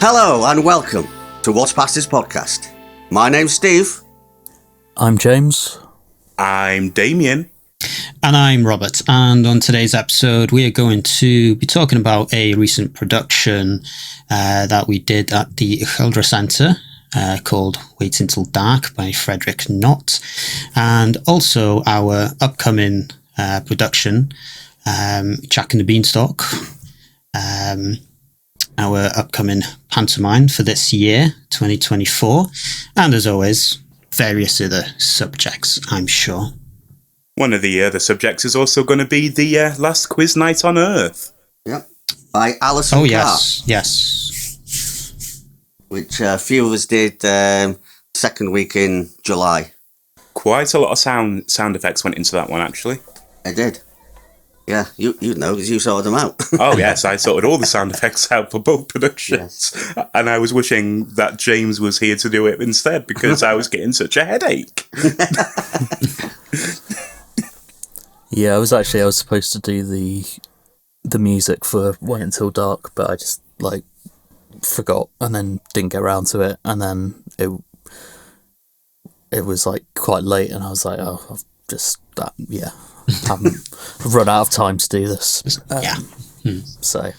Hello and welcome to What's Passes podcast. My name's Steve. I'm James. I'm Damian. And I'm Robert. And on today's episode, we are going to be talking about a recent production that we did at the Ucheldre Centre called Wait Until Dark by Frederick Knott. And also our upcoming production, Jack And The Beanstalk. Our upcoming pantomime for this year, 2024. And as always, various other subjects, I'm sure. One of the subjects is also going to be the last quiz night on Earth. Yep. By Alison Oh, Carr. yes. Which a few of us did second week in July. Quite a lot of sound effects went into that one, actually. I did. Yeah, you know, because you sorted them out. Oh, yes, I sorted all the sound effects out for both productions. Yes. And I was wishing that James was here to do it instead because I was getting such a headache. Yeah, I was supposed to do the music for Wait Until Dark, but I just forgot and then didn't get around to it, and then it was quite late, and I was like, oh, I've just haven't run out of time to do this. So,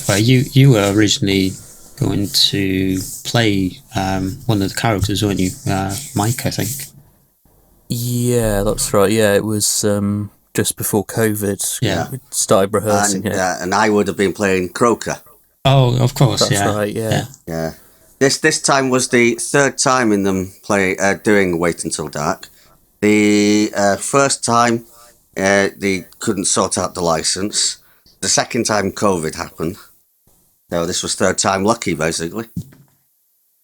well, you were originally going to play one of the characters, weren't you, Mike? I think. Yeah, that's right. Yeah, it was just before COVID. Yeah, we started rehearsing it, and I would have been playing Croker. Oh, of course. That's right. Yeah. This time was the third time in them doing Wait Until Dark. The first time they couldn't sort out the license. The second time COVID happened. So this was third time lucky, basically.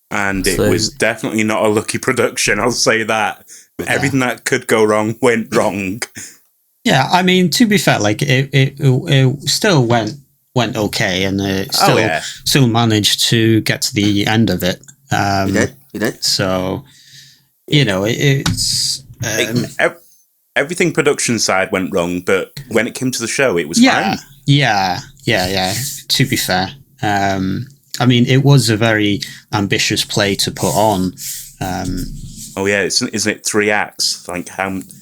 And it was definitely not a lucky production, I'll say that. Yeah. Everything that could go wrong went wrong. Yeah, I mean, to be fair, it still went okay, and it still managed to get to the end of it. You did. So, it's... everything production side went wrong, but when it came to the show, it was fine. Yeah. To be fair, I mean, it was a very ambitious play to put on. Isn't it 3 acts?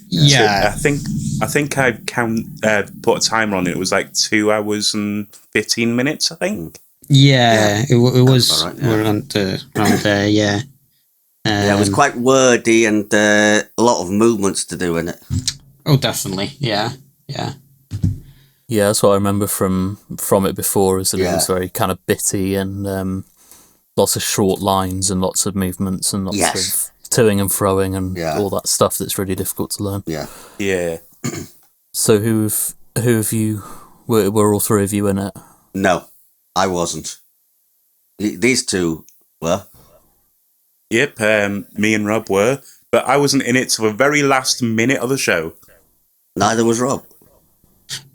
Yeah, I think I put a timer on it. It was 2 hours and 15 minutes. I think. Yeah. It was right, around there. Yeah. It was quite wordy and a lot of movements to do in it. Oh, definitely. Yeah. Yeah, that's what I remember from it before, is that it was very kind of bitty and lots of short lines and lots of movements and lots of toing and froing and all that stuff that's really difficult to learn. Yeah. So who have you? Were all 3 of you in it? No, I wasn't. These two were. Yep, me and Rob were, but I wasn't in it till the very last minute of the show. Neither was Rob.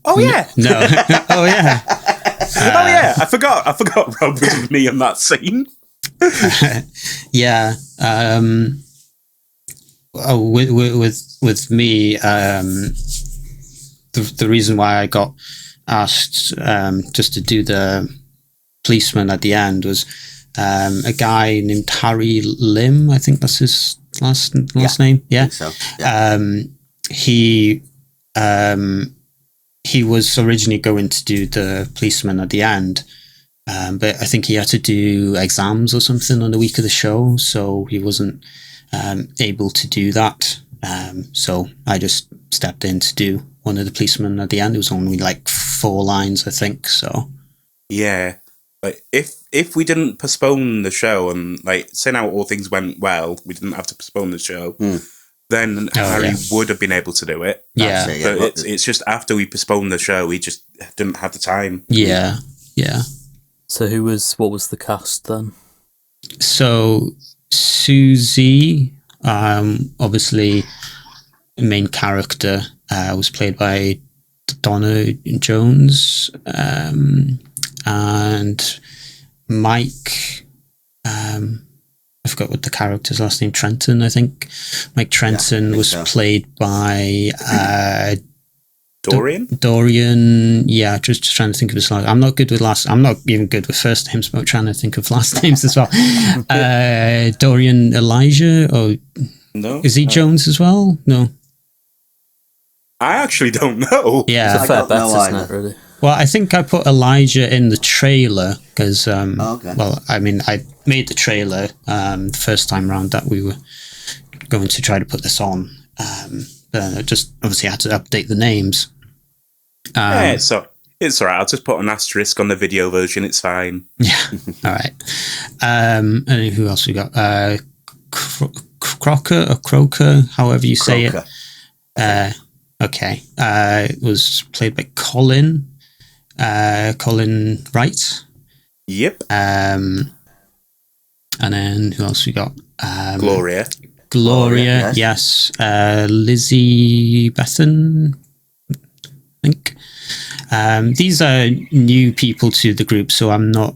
Oh yeah, no. Oh yeah. Oh yeah, I forgot Rob was with me in that scene. Yeah. With me, the reason why I got asked just to do the policeman at the end was a guy named Harry Lim. I think that's his last name. Yeah. I think so. Yeah. He was originally going to do the policeman at the end, but I think he had to do exams or something on the week of the show, so he wasn't able to do that. So I just stepped in to do one of the policemen at the end. It was only 4 lines, I think. So yeah, if we didn't postpone the show and say now all things went well, we didn't have to postpone the show. Then Harry would have been able to do it. Yeah. But it's just after we postponed the show, we just didn't have the time. Yeah. So what was the cast then? So Susie, obviously main character, was played by Donna Jones, and Mike, I forgot what the character's last name, Trenton, I think. Mike Trenton was played by Dorian? Dorian, yeah, just trying to think of his last. I'm not even good with first names, but I'm trying to think of last names as well. Dorian Elijah, or no, is he Jones as well? No, I actually don't know. Yeah, it's a fair bet, isn't it? Really. Well, I think I put Elijah in the trailer because, well, I mean, I made the trailer the first time round that we were going to try to put this on. But I just obviously had to update the names. Yeah, it's all right. I'll just put an asterisk on the video version. It's fine. Yeah, all right. And who else we got? Croker, however you say it. Okay. It was played by Colin Wright. Yep. And then who else we got? Gloria, yes. Lizzie Bethan, I think. These are new people to the group, so I'm not.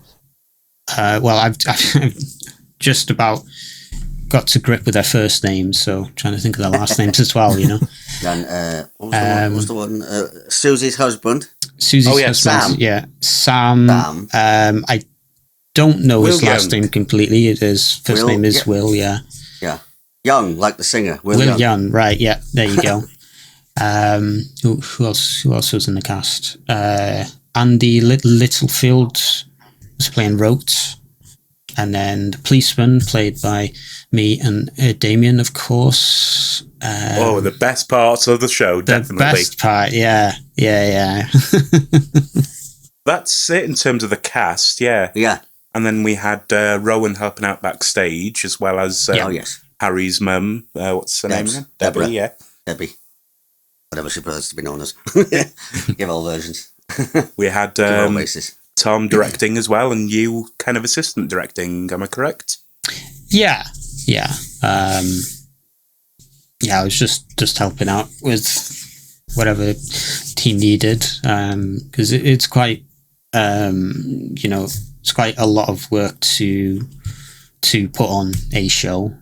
I've just about got to grip with their first names, so trying to think of their last names as well, you know. And what was the one? Susie's husband. Susie's husband. Sam. I don't know his last name completely. His first name is Will. Yeah. Young, like the singer. Will Young. Right. Yeah. There you go. Who else was in the cast? Andy Littlefield was playing Rote, and then the policeman played by me and Damian, of course. The best parts of the show, definitely. The best part, yeah. That's it in terms of the cast, yeah. Yeah. And then we had Rowan helping out backstage, as well as Harry's mum. What's her name again? Debbie, yeah. Debbie. Whatever she prefers to be known as. Give all versions. We had Tom directing as well, and you kind of assistant directing, am I correct? Yeah. I was just helping out with whatever team needed, because it's quite, it's quite a lot of work to put on a show.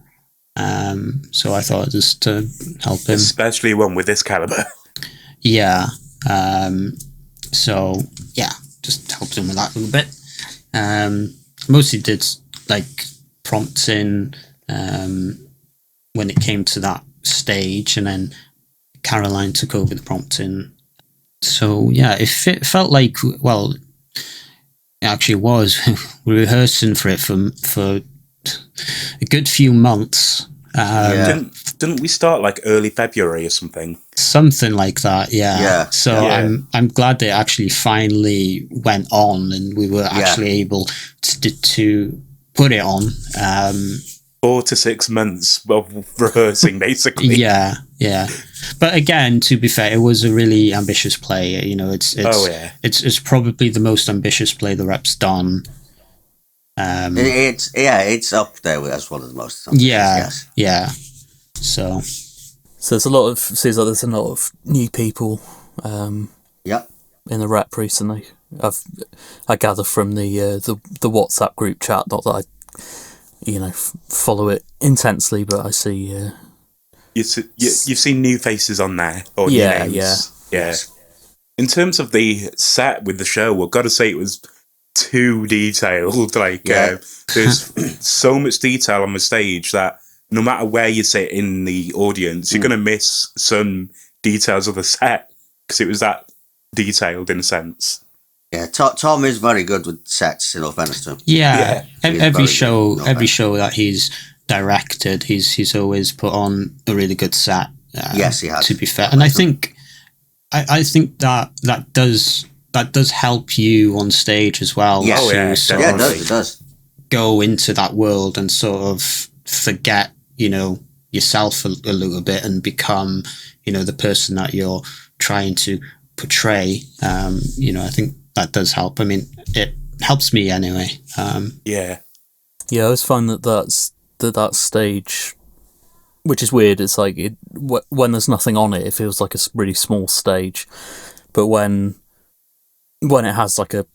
So I thought just to help him, especially one with this caliber. Yeah. So yeah, just helped him with that a little bit. Mostly did like prompting when it came to that stage, and then Caroline took over the prompting. So yeah, it felt like, well, it actually was. We were rehearsing for it for a good few months. Didn't we start like early February or something? Something like that, yeah. So yeah. I'm glad it actually finally went on, and we were actually able to put it on. 4 to 6 months of rehearsing, basically. Yeah. But again, to be fair, it was a really ambitious play. You know, it's probably the most ambitious play the Rep's done. It's up there as one of the most. Yeah. So there's a lot of new people. In the Rep recently. I gather from the WhatsApp group chat. Not that I, follow it intensely, but I see. You've seen new faces on there, or new names. Yeah. In terms of the set with the show, I've got to say it was too detailed. There's so much detail on the stage that no matter where you sit in the audience, you're going to miss some details of the set because it was that detailed in a sense. Yeah, Tom is very good with sets, in all fairness to him. Yeah. Every show that he's directed, he's always put on a really good set. Yes, he has. To be fair, and I think that does help you on stage as well. Yes. It does. Go into that world and sort of forget, yourself a little bit and become, the person that you're trying to portray. I think that does help. I mean, it helps me anyway. I always find that stage, which is weird. It's like when there's nothing on it, it feels like a really small stage, but when it has like a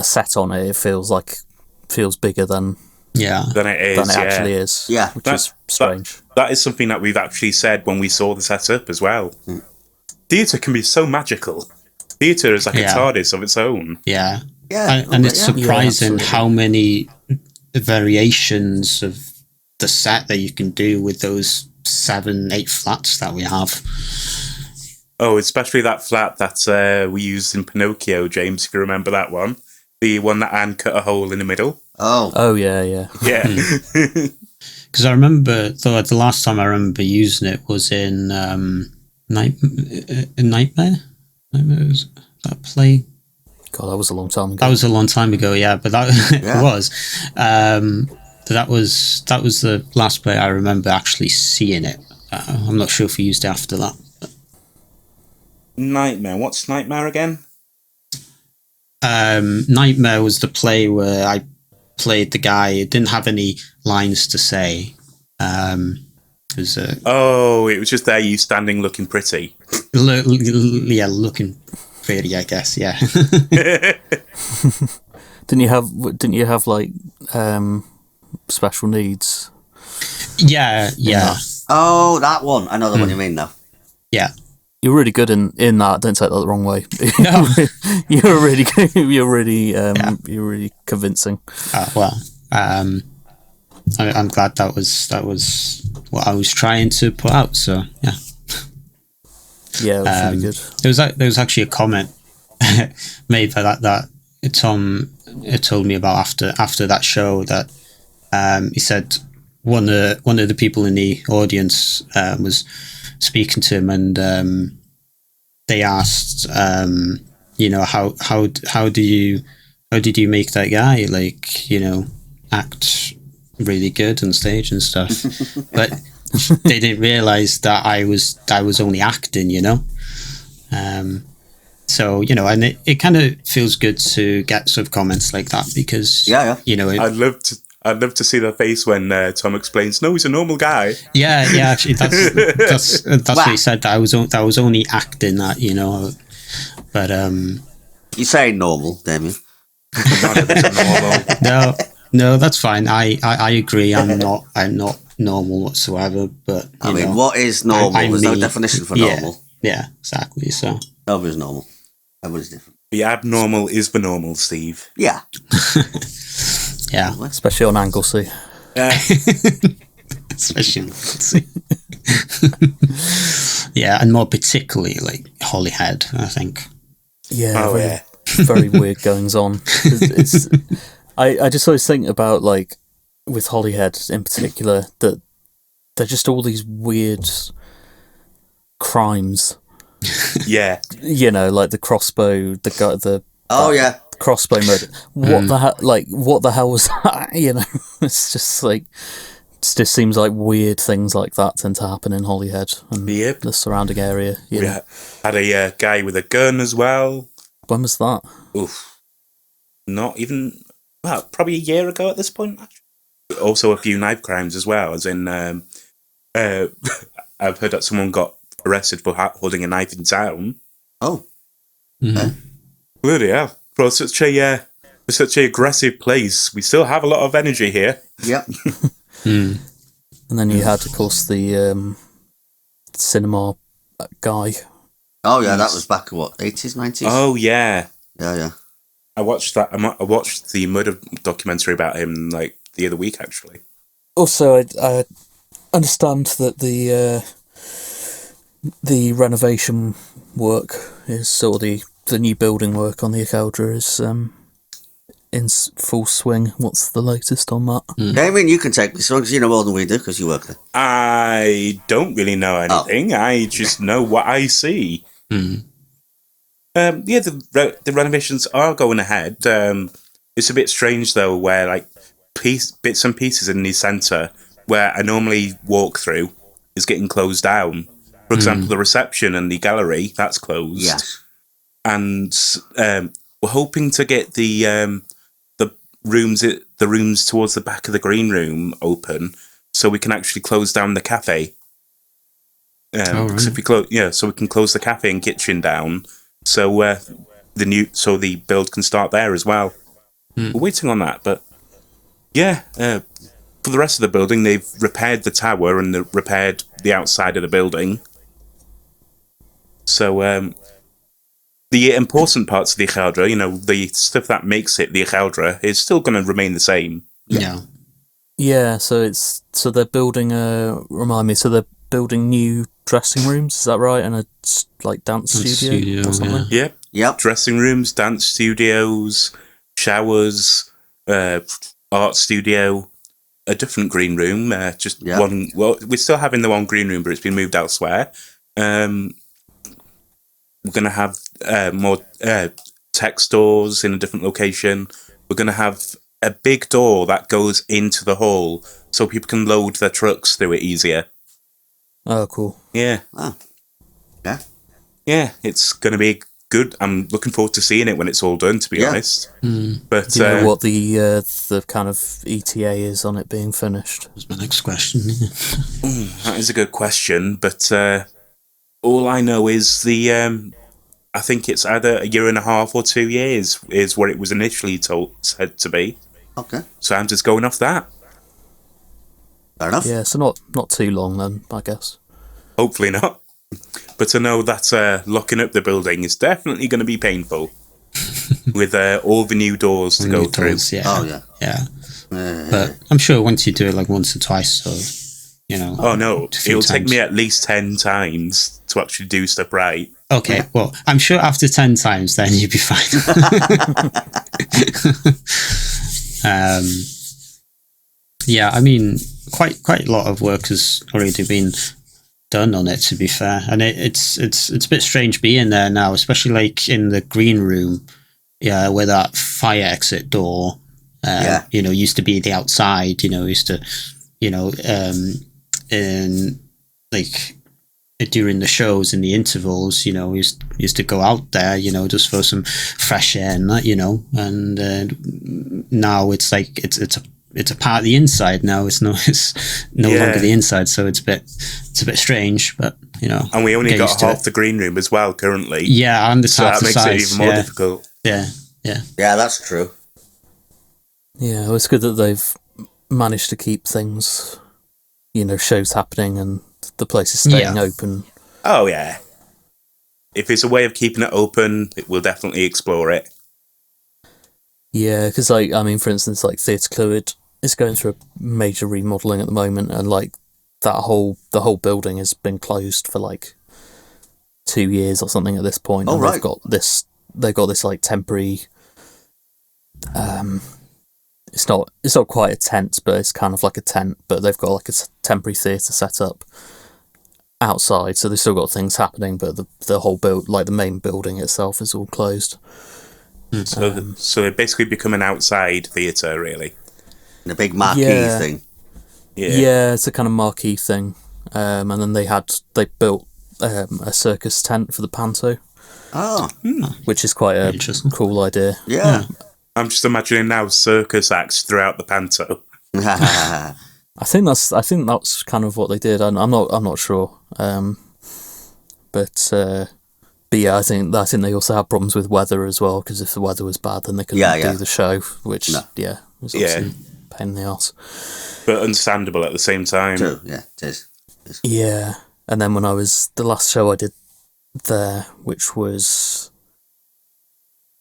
set on it, it feels bigger than it actually is. Yeah, which is strange. That is something that we've actually said when we saw the setup as well. theatre can be so magical. Theatre is like a TARDIS of its own. Yeah. And it's surprising how many variations of the set that you can do with those 7-8 flats that we have. Oh, especially that flat that we used in Pinocchio, James, if you remember that one. The one that Anne cut a hole in the middle. Oh, yeah. Yeah. Because I remember, though, the last time I remember using it was in Nightmare? Was that play? God, that was a long time ago. That was a long time ago, yeah. But that it was. That was the last play I remember actually seeing it. I'm not sure if we used it after that. But. Nightmare. What's Nightmare again? Nightmare was the play where I played the guy. It didn't have any lines to say. It was it was just there, you standing looking pretty. Looking pretty, I guess. Yeah. Didn't you have like special needs? Yeah. Oh, that one. I know the one you mean now. Yeah. You're really good in that. Don't take that the wrong way. No, you're really convincing. I'm glad that was what I was trying to put out. So yeah, it was really good. There was actually a comment made by that Tom told me about after that show that he said one of the people in the audience was speaking to him, and they asked, how did you make that guy act really good on stage and stuff? But they didn't realize that I was only acting, so and it kind of feels good to get sort of comments like that, because I'd love to see the face when Tom explains, no, he's a normal guy. Yeah, actually, that's what he said. That I was only acting that, but you say normal, Damian. No, that's fine. I agree. I'm not normal whatsoever. But I mean, what is normal? There's no definition for normal. Yeah, exactly. So nobody's normal. Everybody's different. The abnormal is the normal, Steve. Yeah. Yeah, especially on Anglesey. Especially on Anglesey. Yeah, and more particularly like Holyhead, I think. Yeah, very weird goings on. I just always think about, like, with Holyhead in particular, that they're just all these weird crimes. Yeah. Like the crossbow, the crossbow murder. What the hell was that? It's just like, it just seems like weird things like that tend to happen in Holyhead and the surrounding area. We had a guy with a gun as well. When was that? Oof. Not even, probably a year ago at this point. Also a few knife crimes as well, as in, I've heard that someone got arrested for holding a knife in town. Oh. Mm-hmm. Bloody hell. For such a aggressive place, we still have a lot of energy here. Yep. And then you had, of course, the cinema guy. Oh yeah, that was back in what, 80s, 90s? Oh yeah. Yeah. I watched that. I watched the murder documentary about him like the other week, actually. Also, I understand that the renovation work is, or the new building work on the Ucheldre is in full swing. What's the latest on that? Damian, you can take this one because you know more than we do because you work there. I don't really know anything. I just know what I see. The renovations are going ahead. It's a bit strange though, where like bits and pieces in the centre where I normally walk through is getting closed down. For example, the reception and the gallery, that's closed. Yes. And we're hoping to get the rooms towards the back of the green room open, so we can actually close down the cafe. Because if we so we can close the cafe and kitchen down, so the build can start there as well. We're waiting on that, but for the rest of the building, they've repaired the tower and repaired the outside of the building. So the important parts of the Ucheldre, the stuff that makes it the Ucheldre, is still going to remain the same. Yeah. Yeah, so they're building so they're building new dressing rooms, is that right? And a dance studio or something? Yeah. Yep. Dressing rooms, dance studios, showers, art studio, a different green room, one. Well, we're still having the one green room, but it's been moved elsewhere. We're going to have more tech stores in a different location. We're going to have a big door that goes into the hall so people can load their trucks through it easier. Oh, cool. Yeah. Oh. Yeah. Yeah, it's going to be good. I'm looking forward to seeing it when it's all done, to be honest. But do you know what the kind of ETA is on it being finished? That's my next question. That is a good question, but all I know is I think it's either a year and a half or 2 years is what it was initially said to be. Okay. So I'm just going off that. Fair enough. Yeah, so not too long then, I guess. Hopefully not. But I know that locking up the building is definitely going to be painful with all the new doors to go through. Yeah. Oh, yeah. Yeah. But I'm sure once you do it once or twice, so, Oh, no. It'll take times. me at least 10 times to actually do stuff right. Okay, well, I'm sure after 10 times, then you'll be fine. Yeah, I mean, quite a lot of work has already been done on it, to be fair, and it's a bit strange being there now, especially in the green room, where that fire exit door, used to be the outside, used to, in during the shows in the intervals, used to go out there, just for some fresh air and that, and now it's it's a part of the inside now. It's no longer the inside, so it's a bit strange, but and we only got half the green room as well currently. Yeah, and so that makes it even more difficult. Yeah, that's true. Yeah, well, it's good that they've managed to keep things, shows happening and the place is staying open. Oh yeah, if it's a way of keeping it open, we'll definitely explore it. Yeah, because for instance, Theatre Clwyd is going through a major remodelling at the moment, and the whole building has been closed for 2 years or something at this point. Oh, and right. They've got this temporary. It's not quite a tent, but it's kind of like a tent. But they've got a temporary theatre set up outside, so they've still got things happening, but the whole the main building itself is all closed. So they basically become an outside theatre, really. And a big marquee thing. Yeah, it's a kind of marquee thing. And then they built a circus tent for the panto. Oh. Which is quite a cool idea. Yeah. I'm just imagining now circus acts throughout the panto. I think that's kind of what they did. I'm not sure. But yeah, I think they also had problems with weather as well, because if the weather was bad, then they couldn't do the show, which was obviously a pain in the arse. But understandable at the same time. True, yeah, it is. Yeah, and then the last show I did there, which was,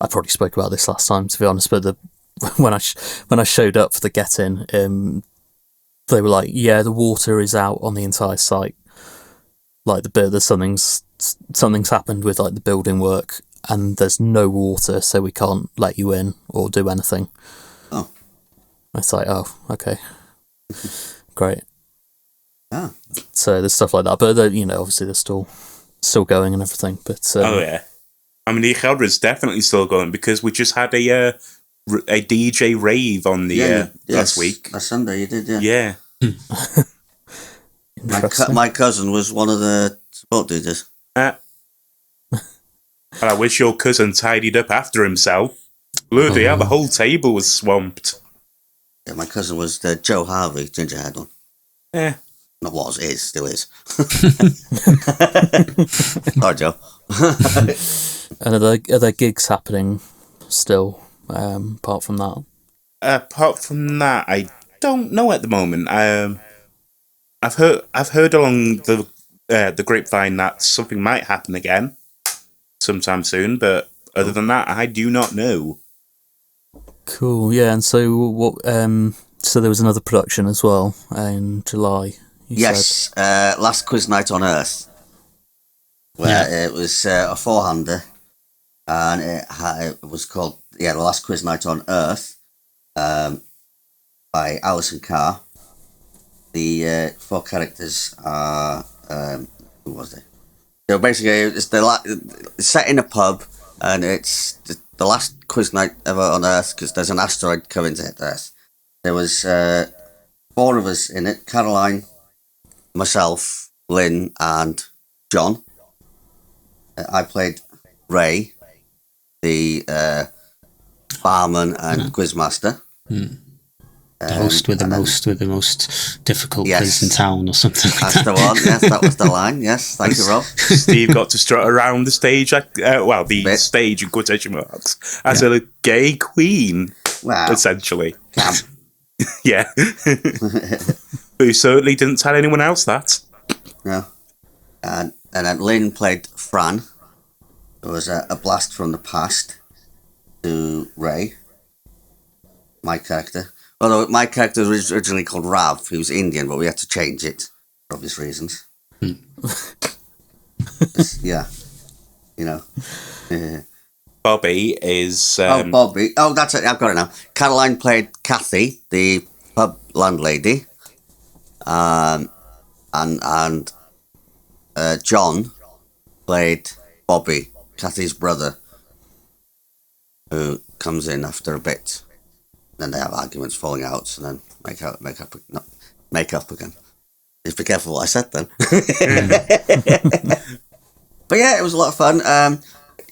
I probably spoke about this last time, to be honest, but when I showed up for the get-in, they were like, yeah, the water is out on the entire site. There's something's happened with the building work, and there's no water, so we can't let you in or do anything. Oh. It's oh, okay. Great. Ah. So there's stuff like that, but obviously they're still going and everything. But oh yeah, the Ucheldre is definitely still going, because we just had a DJ rave on the last week. Last Sunday you did, yeah. Yeah. My cousin was one of the support DJs. Well, I wish your cousin tidied up after himself. Bloody hell, the whole table was swamped. Yeah, my cousin was the Joe Harvey gingerhead one. Yeah. Not is, still is. Sorry, Joe. And are there gigs happening still, apart from that? Apart from that, I don't know at the moment. I've heard along the grapevine that something might happen again. sometime soon. But other than that, I do not know. Cool. Yeah, and so what? So there was another production as well in July. Yes, Last Quiz Night on Earth, where it was a four-hander, and it was called The Last Quiz Night on Earth, by Alison Carr. The four characters are who was it? So basically, it's it's set in a pub, and it's the last quiz night ever on Earth because there's an asteroid coming to hit Earth. There was four of us in it: Caroline, myself, Lynn, and John. I played Ray, the barman and quizmaster. The host with the most difficult place in town, or something like That's the one. Yes, that was the line. Yes, thank you, Rob. Steve got to strut around the stage, stage in quotation marks, as a gay queen, essentially. Camp. Yeah. But he certainly didn't tell anyone else that. No. And then Lynn played Fran. There was a blast from the past to Ray, my character. Although my character was originally called Rav, he was Indian, but we had to change it for obvious reasons. Yeah, you know. Bobby is... Bobby. Oh, that's it. I've got it now. Caroline played Kathy, the pub landlady. And John played Bobby, Kathy's brother, who comes in after a bit. Then they have arguments, falling out, and then make up again. Just be careful what I said then. But yeah, it was a lot of fun.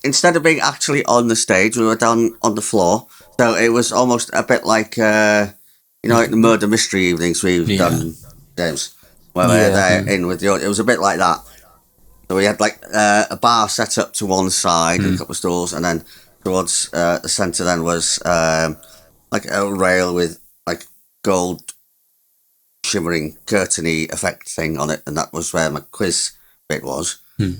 Instead of being actually on the stage, we were down on the floor. So it was almost a bit like, like the murder mystery evenings we've done, James. Where they're in with the audience. It was a bit like that. So we had like a bar set up to one side and a couple of stools, and then towards the centre then was... like a rail with like gold shimmering curtainy effect thing on it, and that was where my quiz bit was. So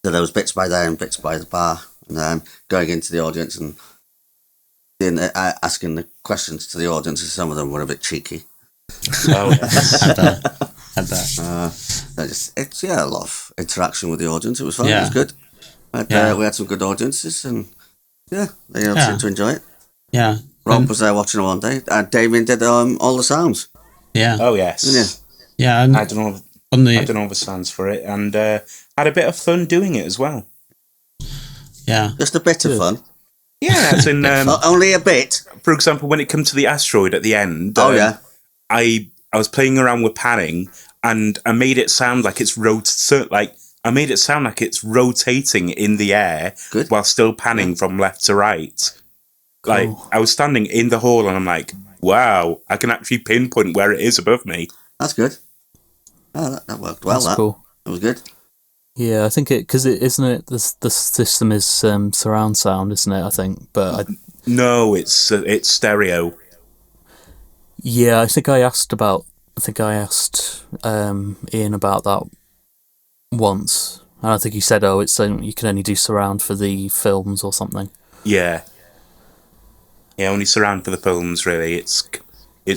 there was bits by there and bits by the bar, and then going into the audience and asking the questions to the audience, and some of them were a bit cheeky. Oh, I bet. It's a lot of interaction with the audience. It was fun. It was good. We had some good audiences, and they seemed to enjoy it. Yeah. Rob was there watching it one day. Damian did all the sounds. Yeah. Oh, yes. Yeah. And I don't know the sounds for it, and had a bit of fun doing it as well. Yeah. Just a bit of fun. Yeah, as in... only a bit. For example, when it comes to the asteroid at the end... I was playing around with panning, and I made it sound like it's rotating in the air while still panning from left to right. Like, I was standing in the hall and I'm like, wow, I can actually pinpoint where it is above me. That's good. Oh, that worked well. That's cool. That was good. Yeah, I think the system is surround sound, isn't it? I think, but no, it's stereo. Yeah, I think I asked Ian about that once, and I think he said, it's you can only do surround for the films or something. Yeah. Yeah, only surround for the films, really. It's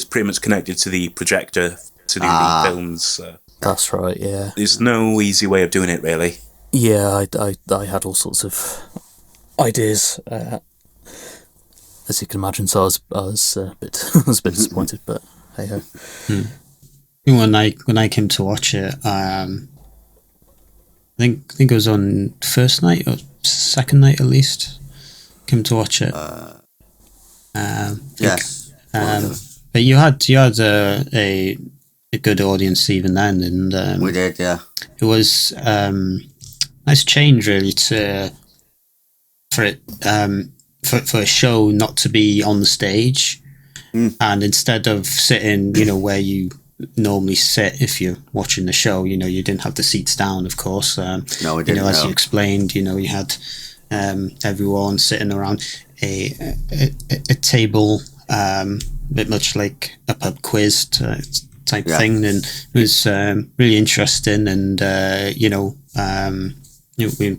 pretty much connected to the projector to do the films. That's right, yeah. There's no easy way of doing it, really. Yeah, I had all sorts of ideas, as you can imagine, so I was a bit disappointed, but hey ho. When I came to watch it, I think it was on first night or second night at least. Came to watch it. Yes. But you had a good audience even then, and we did, yeah. It was nice change really for a show not to be on the stage, and instead of sitting, where you normally sit if you're watching the show, you didn't have the seats down, of course. No, we didn't. As you explained, you had everyone sitting around a table, a bit much like a pub quiz type thing, and it was really interesting, and we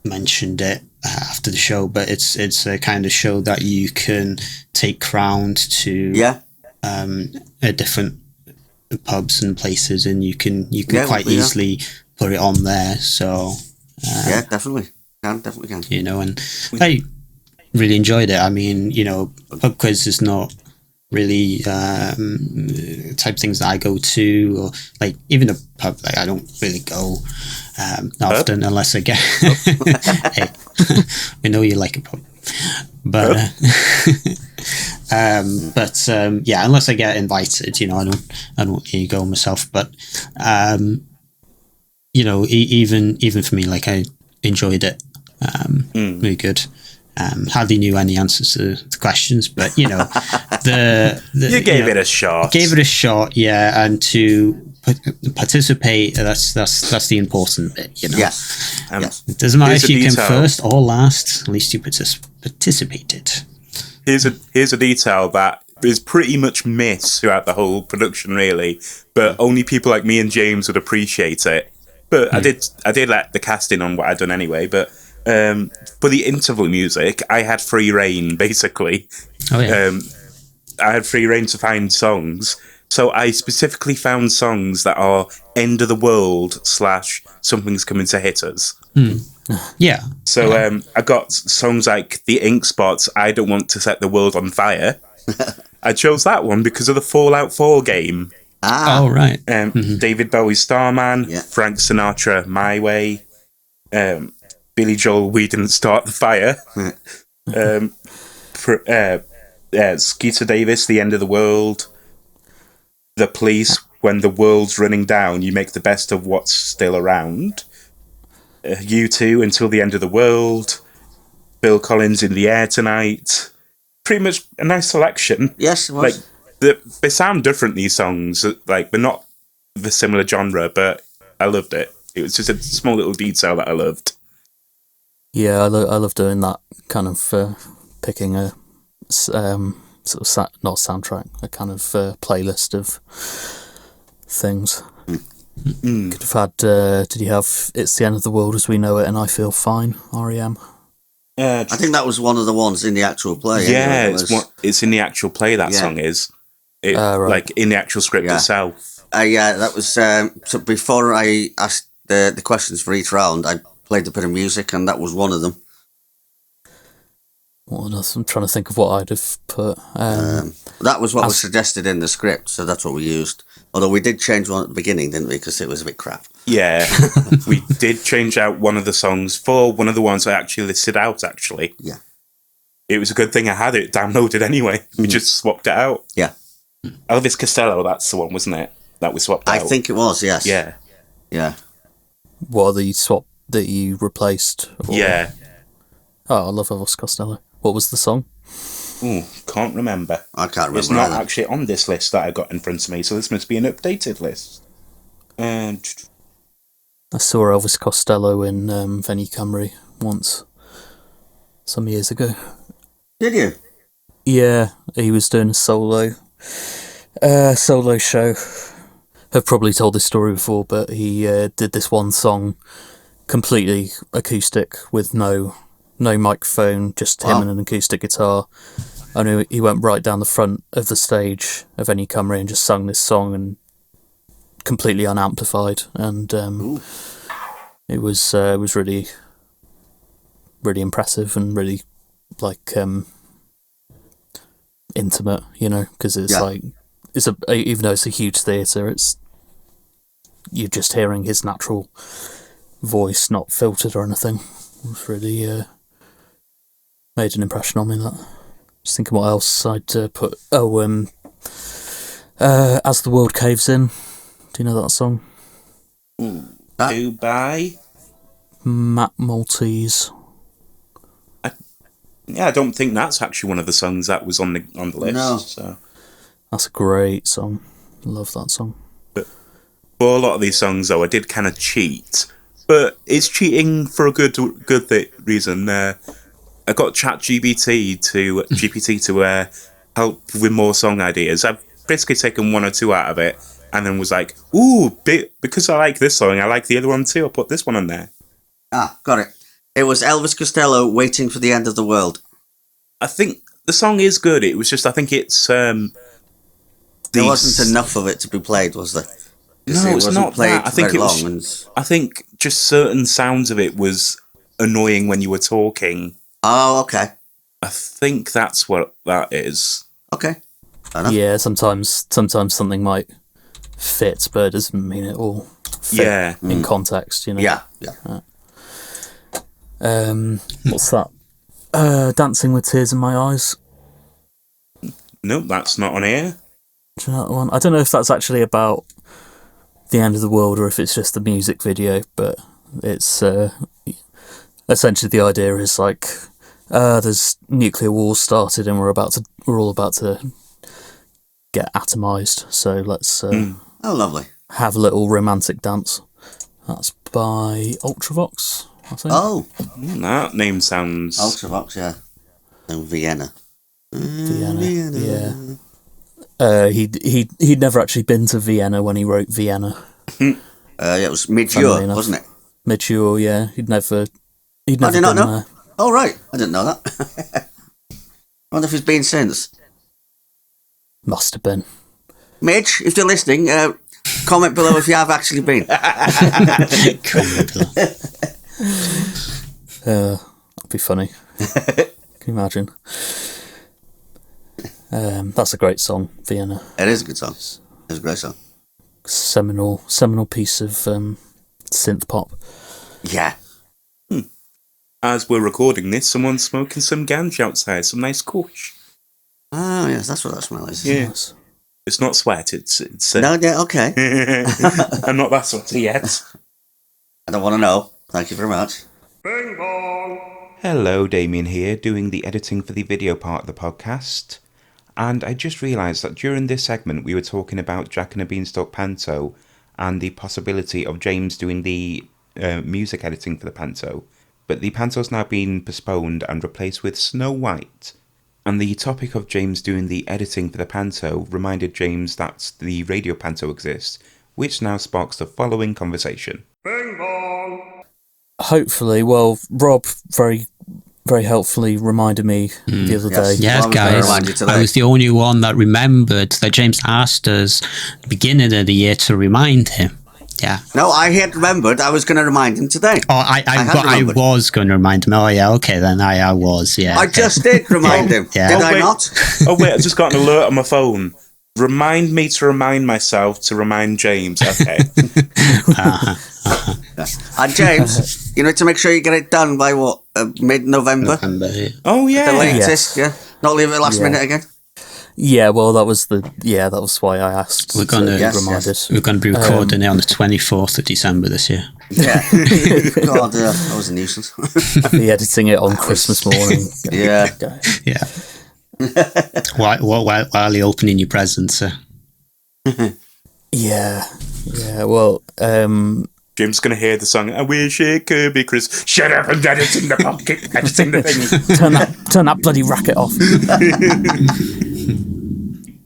mentioned it after the show, but it's a kind of show that you can take round to different pubs and places, and you can quite easily put it on there. So definitely can. You know, and I really enjoyed it. I mean, you know, pub quiz is not really type of things that I go to, or like even a pub, like I don't really go often unless I get hey, we know you like a pub, but unless I get invited, you know, I don't really go myself, but you know, even for me, like I enjoyed it, really good. Hardly knew any answers to the questions, but you know, you gave it a shot. Gave it a shot, yeah, and to participate, that's the important bit, you know. Yes. It doesn't matter if you came first or last. At least you participated. Here's a detail that is pretty much missed throughout the whole production, really, but only people like me and James would appreciate it. But I did let the cast in on what I'd done anyway, but. For the interval music, I had free reign, basically. Oh, yeah. I had free reign to find songs. So I specifically found songs that are end of the world / something's coming to hit us. Yeah. So I got songs like The Ink Spots, I Don't Want to Set the World on Fire. I chose that one because of the Fallout 4 game. Oh, right. David Bowie's Starman, Frank Sinatra, My Way, Billy Joel, We Didn't Start the Fire. Skeeter Davis, The End of the World. The Police, When the World's Running Down, You Make the Best of What's Still Around. U2, Until the End of the World. Bill Collins, In the Air Tonight. Pretty much a nice selection. Yes, it was. Like, they sound different, these songs. Like, they're not the similar genre, but I loved it. It was just a small little detail that I loved. Yeah, I love doing that kind of picking a sort of not soundtrack, a kind of playlist of things. Could have had. Did you have "It's the End of the World as We Know It" and "I Feel Fine"? REM. I think that was one of the ones in the actual play. Yeah, anyway. It's in the actual play. That song is right. Like in the actual script itself. That was so before I asked the questions for each round. I played a bit of music, and that was one of them. What else? I'm trying to think of what I'd have put. That was what was suggested in the script, so that's what we used. Although we did change one at the beginning, didn't we? Because it was a bit crap. Yeah, we did change out one of the songs for one of the ones I actually listed out, actually. Yeah. It was a good thing I had it downloaded anyway. We just swapped it out. Yeah. Elvis Costello, that's the one, wasn't it? That we swapped out. I think it was, yes. Yeah. Yeah. What, the swap that you replaced? Or... Yeah. Oh, I love Elvis Costello. What was the song? Ooh, can't remember. I can't remember. It's not actually on this list that I got in front of me, so this must be an updated list. I saw Elvis Costello in Venue Cymru once, some years ago. Did you? Yeah, he was doing a solo show. I've probably told this story before, but he did this one song completely acoustic with no microphone, just him and an acoustic guitar. And he went right down the front of the stage of Venue Cymru and just sung this song and completely unamplified. And it was really, really impressive and really like intimate, you know, because it's like even though it's a huge theatre, you're just hearing his natural voice, not filtered or anything. It was really made an impression on me. That. Just thinking what else I'd put. As the World Caves In. Do you know that song? Dubai. Matt Maltese. I don't think that's actually one of the songs that was on the list. No. So. That's a great song. I love that song. But for a lot of these songs, though, I did kind of cheat. But it's cheating for a good reason. I got GPT to help with more song ideas. I've basically taken one or two out of it and then was like, ooh, because I like this song, I like the other one too, I'll put this one on there. Ah, got it. It was Elvis Costello, Waiting for the End of the World. I think the song is good. It was just, I think it's... there wasn't enough of it to be played, was there? No, it's not that. I think it was... I think just certain sounds of it was annoying when you were talking. Oh, okay. I think that's what that is. Okay. Yeah, sometimes something might fit, but it doesn't mean it all fit in context, you know? Yeah. What's that? Dancing with Tears in My Eyes. No, that's not on here. Do you know that one? I don't know if that's actually about the end of the world or if it's just the music video, but it's essentially the idea is like there's nuclear war started and we're all about to get atomized, so let's oh, lovely. have a little romantic dance. That's by Ultravox, I think. Oh, that name sounds... Ultravox, yeah. And Vienna. Vienna. Yeah. He'd never actually been to Vienna when he wrote Vienna. It was Midure, wasn't it? Midure, yeah. He'd never I did not been know. there. Oh, right. I didn't know that. I wonder if he's been since. Must have been. Midge, if you're listening, comment below if you have actually been. Comment below. That'd be funny. Can you imagine? That's a great song, Vienna. It is a good song. It's a great song. Seminal piece of synth pop. Yeah. As we're recording this, someone's smoking some ganja outside, some nice kush. Oh, yes, that's what that smell is. Yeah. It's not sweat, it's No, yeah, okay. I'm not that sweaty yet. I don't want to know. Thank you very much. Bing bong! Hello, Damian here, doing the editing for the video part of the podcast. And I just realised that during this segment we were talking about Jack and the Beanstalk panto and the possibility of James doing the music editing for the panto. But the panto's now been postponed and replaced with Snow White. And the topic of James doing the editing for the panto reminded James that the radio panto exists, which now sparks the following conversation. Bing bong! Hopefully, well, Rob very, very helpfully reminded me the other day. Yes, Well, I was gonna remind you guys. today. I was the only one that remembered that James asked us at the beginning of the year to remind him. Yeah. No, I had remembered. I was going to remind him today. Oh, I was going to remind him. Oh, yeah. Okay, then I was. Yeah. I just did remind him. Yeah. Did Oh, I wait. not? Oh wait, I just got an alert on my phone. Remind me to remind myself to remind James. Okay. And James, you need to make sure you get it done by what? Mid-November? November, yeah. Oh The yeah. latest, yeah. Not leave it last minute again. Yeah, well, that was why I asked. We're gonna- to be Yes, reminded. We're going to be recording it on the 24th of December this year. Yeah. God, that was a nuisance. Be editing it on Christmas morning. Yeah. Yeah. while you're opening your presents. Yeah. Well, Jim's gonna hear the song. I wish it could be Chris. Shut up and editing the pocket, editing the thing. turn that bloody racket off.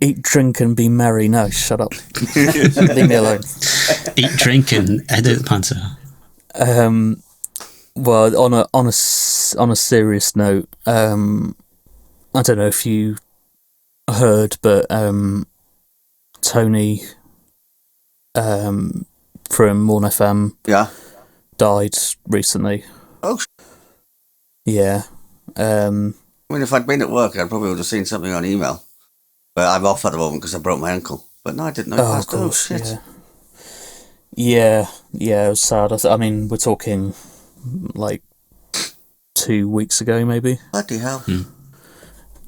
Eat, drink, and be merry. No, shut up. Leave me alone. Eat, drink, and edit the panto. Well, on a serious note, I don't know if you heard, but Tony from Morn FM Yeah. died recently. Oh, Yeah. I mean, if I'd been at work, I probably would have seen something on email. But I'm off at the moment because I broke my ankle. But no, I didn't know. Oh, of course. Shit. Yeah, it was sad. I mean, we're talking like 2 weeks ago, maybe. Bloody hell.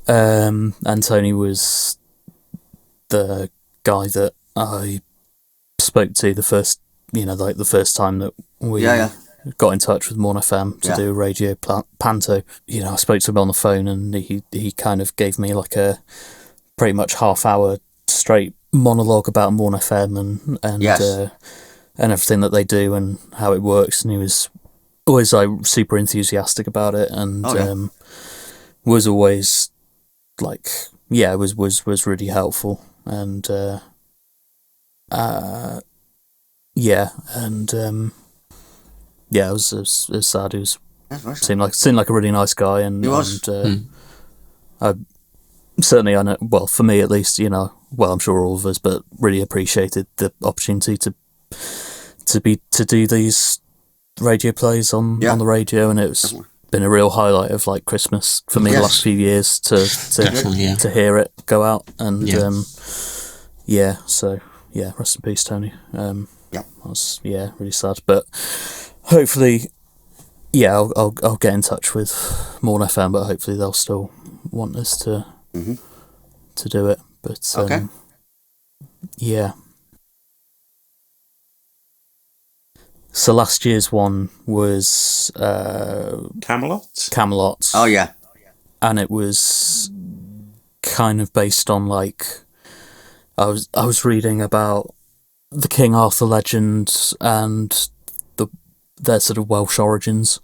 And Tony was the guy that I spoke to the first time that we got in touch with Morn FM to do a radio panto. You know, I spoke to him on the phone, and he kind of gave me like a pretty much half-hour straight monologue about Morn FM and everything that they do and how it works. And he was always like super enthusiastic about it, and was always like, was really helpful. And Yeah, and yeah, it was sad. He was seemed like a really nice guy, and he was. I certainly, I know. Well, for me at least, well, I'm sure all of us, but really appreciated the opportunity to do these radio plays on the radio, and it's been a real highlight of like Christmas for me the last few years to hear it go out, and so rest in peace, Tony. That was really sad, but hopefully, I'll get in touch with Morn FM, but hopefully they'll still want us to do it. But okay. So last year's one was Camelot. Oh yeah, and it was kind of based on like I was reading about the King Arthur legend and their sort of Welsh origins,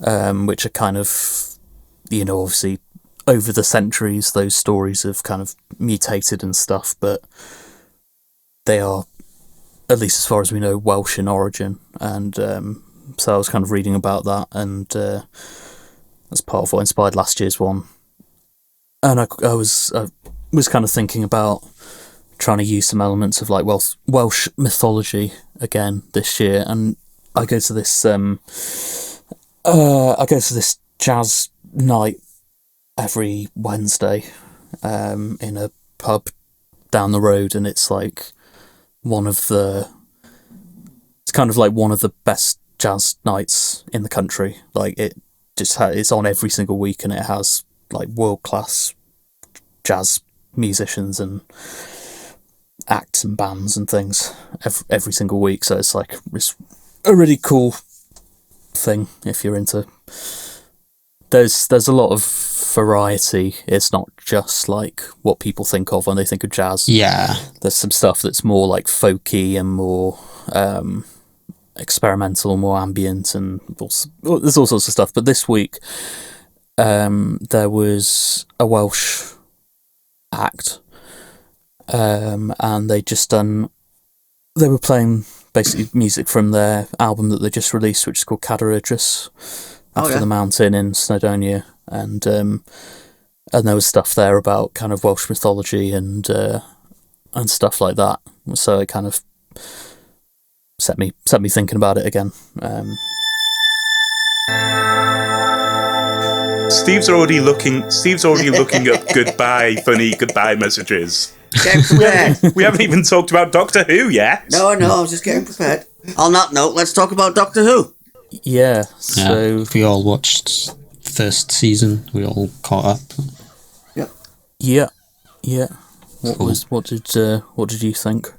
which are kind of, obviously over the centuries those stories have kind of mutated and stuff, but they are, at least as far as we know, Welsh in origin. And so I was kind of reading about that, and that's part of what inspired last year's one. And I was kind of thinking about trying to use some elements of like Welsh mythology again this year, and I go to this jazz night every Wednesday in a pub down the road, and it's like it's kind of like one of the best jazz nights in the country. Like it's on every single week, and it has like world class jazz musicians and acts and bands and things every single week. So it's like it's a really cool thing if you're into. There's a lot of variety. It's not just like what people think of when they think of jazz. Yeah, there's some stuff that's more like folky and more experimental, more ambient, and there's all sorts of stuff. But this week there was a Welsh act, and they were playing basically music from their album that they just released, which is called Cadar After the Mountain in Snowdonia, and there was stuff there about kind of Welsh mythology and stuff like that. So it kind of set me thinking about it again. Steve's already looking up funny goodbye messages. Getting prepared. We haven't even talked about Doctor Who yet. No, I was just getting prepared. On that note, let's talk about Doctor Who. Yeah, so we all watched first season. We all caught up. Yeah. What did you think?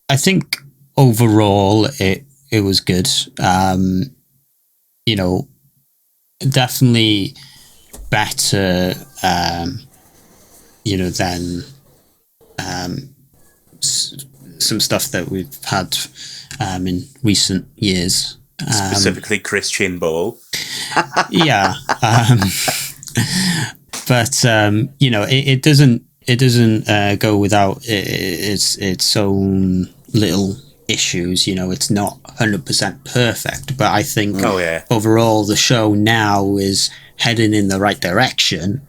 I think overall it was good. Definitely better. Than some stuff that we've had in recent years. Specifically Christian Ball. Yeah. But it doesn't go without its own little issues. It's not 100% perfect, but I think overall the show now is heading in the right direction.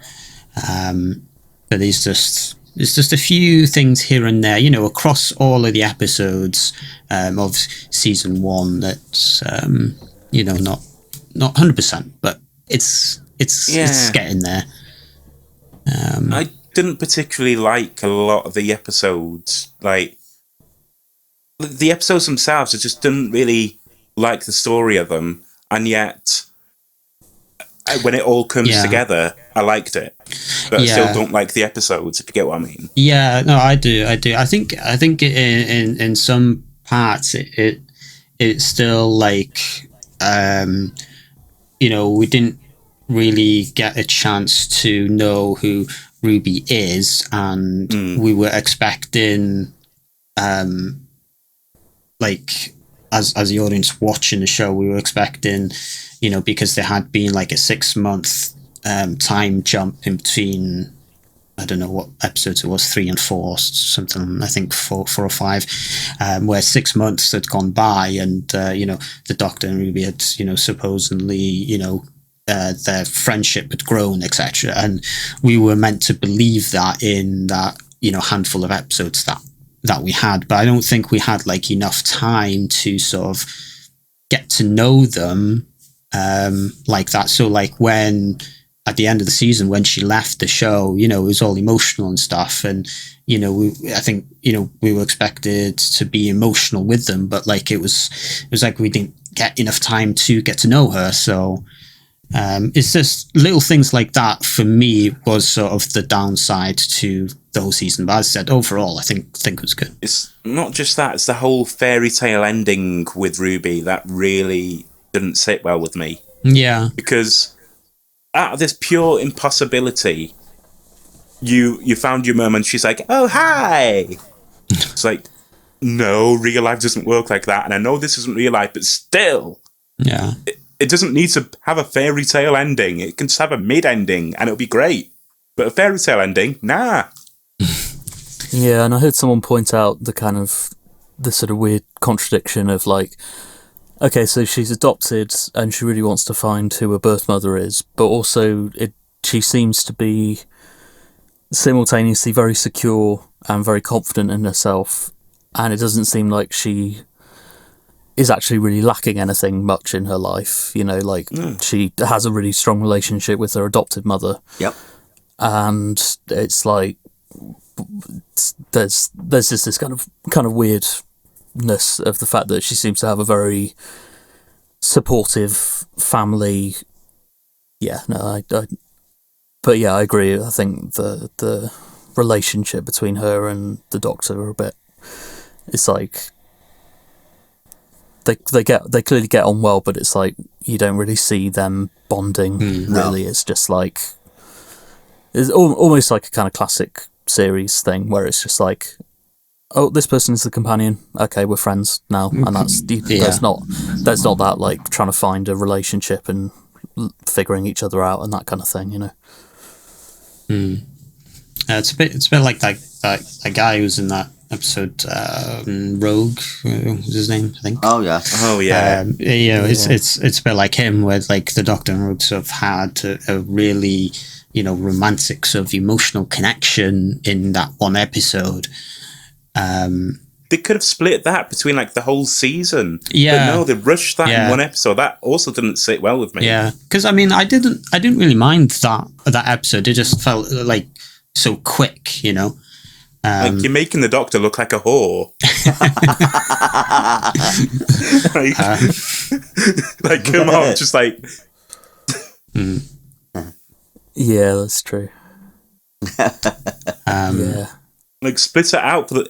But there's just a few things here and there, across all of the episodes of season one that's not 100%, but it's getting there. I didn't particularly like a lot of the episodes. Like the episodes themselves, I just didn't really like the story of them, and yet when it all comes together, I liked it. But I still don't like the episodes, if you get what I mean. Yeah, no, I do. I think in some parts it's still like we didn't really get a chance to know who Ruby is, and we were expecting as the audience watching the show, we were expecting, because there had been like a 6-month time jump in between I don't know what episodes it was, 3 and 4, something, I think 4 or 5, where 6 months had gone by, and the Doctor and Ruby had supposedly their friendship had grown, etc. And we were meant to believe that in that handful of episodes that we had, but I don't think we had like enough time to sort of get to know them like that. So like when at the end of the season, when she left the show, it was all emotional and stuff, and I think we were expected to be emotional with them, but like it was like we didn't get enough time to get to know her. So it's just little things like that for me was sort of the downside to the whole season. But as I said, overall, I think it was good. It's not just that; it's the whole fairy tale ending with Ruby that really didn't sit well with me. Yeah, because out of this pure impossibility, you found your mum and she's like, "Oh, hi." It's like, no, real life doesn't work like that, and I know this isn't real life, but still, yeah. It doesn't need to have a fairy tale ending. It can just have a mid-ending, and it'll be great. But a fairy tale ending, nah. Yeah, and I heard someone point out the sort of weird contradiction of like, okay, so she's adopted and she really wants to find who her birth mother is, but also she seems to be simultaneously very secure and very confident in herself, and it doesn't seem like she is actually really lacking anything much in her life. She has a really strong relationship with her adopted mother. Yep. And it's like there's just this kind of weirdness of the fact that she seems to have a very supportive family. But yeah, I agree. I think the relationship between her and the Doctor are a bit. It's like they clearly get on well, but it's like you don't really see them bonding. Really, it's just like it's almost like a kind of classic series thing where it's just like, oh, this person is the companion. Okay, we're friends now, and that's there's not that like trying to find a relationship and figuring each other out and that kind of thing. It's a bit like that guy who's in that episode, Rogue, was his name, I think. Oh yeah. It's a bit like him, where like the Doctor and Rogue sort of had a really romantic sort of emotional connection in that one episode. They could have split that between like the whole season. Yeah. But no, they rushed that in one episode. That also didn't sit well with me. Yeah, because I mean, I didn't really mind that episode. It just felt like so quick, Like you're making the Doctor look like a whore. like come on, just like. Yeah, that's true. Yeah. Like split it out for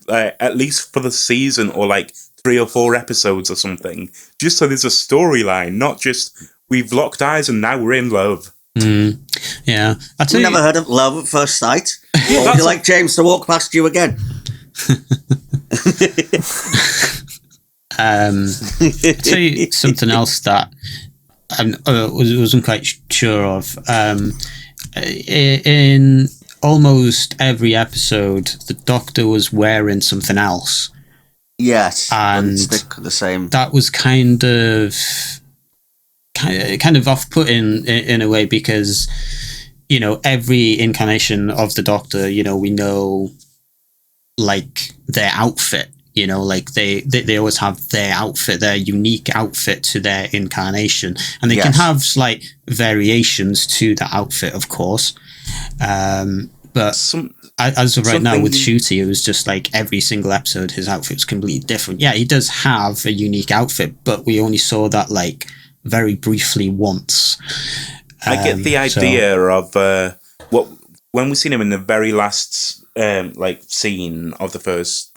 at least for the season, or like 3 or 4 episodes or something, just so there's a storyline, not just we've locked eyes and now we're in love. Yeah, I've never heard of love at first sight. Or would you like James to walk past you again? I'll tell you something else that I wasn't quite sure of. In almost every episode, the Doctor was wearing something else. Yes, and stick the same. That was kind of off-putting in a way, because every incarnation of the Doctor, we know like their outfit. Like they always have their outfit, their unique outfit to their incarnation, and they can have slight variations to the outfit, of course. But as of right now with Ncuti, it was just like every single episode, his outfit was completely different. Yeah, he does have a unique outfit, but we only saw that like very briefly once. I get the idea of when we seen him in the very last like scene of the first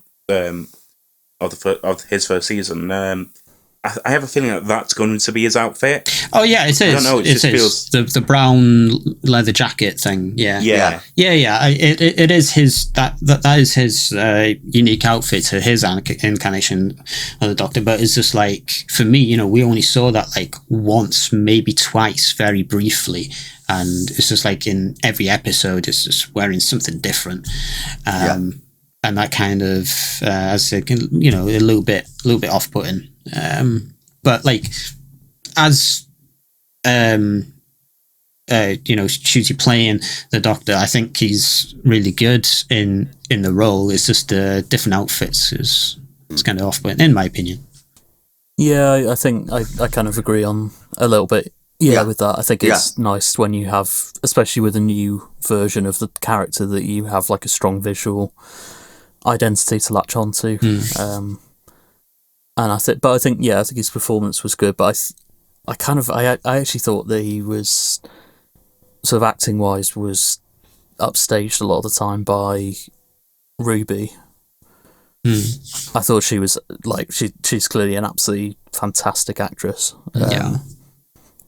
of his first season. I have a feeling that that's going to be his outfit. Oh yeah, it is. I don't know. It just feels the brown leather jacket thing. Yeah. It is his that is his unique outfit to his incarnation of the Doctor. But it's just like, for me, we only saw that like once, maybe twice, very briefly. and it's just like in every episode, it's just wearing something different, and that kind of, as a little bit off-putting. But like as Shooty playing the Doctor, I think he's really good in the role. It's just the different outfits is kind of off-putting, in my opinion. Yeah, I think I kind of agree on a little bit. Yeah, with that. I think it's nice when you have, especially with a new version of the character, that you have like a strong visual identity to latch onto. And I think his performance was good. But I actually thought that he was, sort of acting wise, was upstaged a lot of the time by Ruby. I thought she was like she's clearly an absolutely fantastic actress.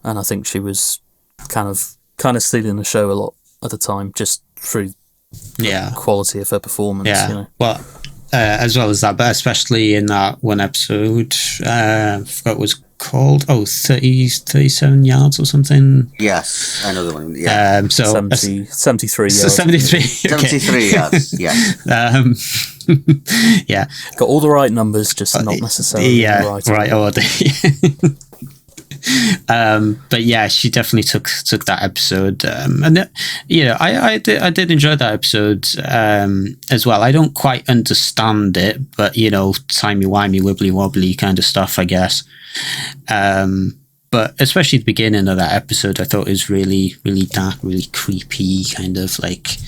And I think she was kind of stealing the show a lot at the time, just through the quality of her performance. Well, as well as that, but especially in that one episode, I forgot what it was called. 37 yards or something. Yes, another one. Yeah. 73 yards. 73. Okay. 73 yards. Yeah. Got all the right numbers, just not necessarily in the right order. But yeah, she definitely took that episode, and I did enjoy that episode as well. I don't quite understand it, but timey-wimey, wibbly-wobbly kind of stuff, I guess. But especially the beginning of that episode, I thought it was really, really dark, really creepy, kind of like,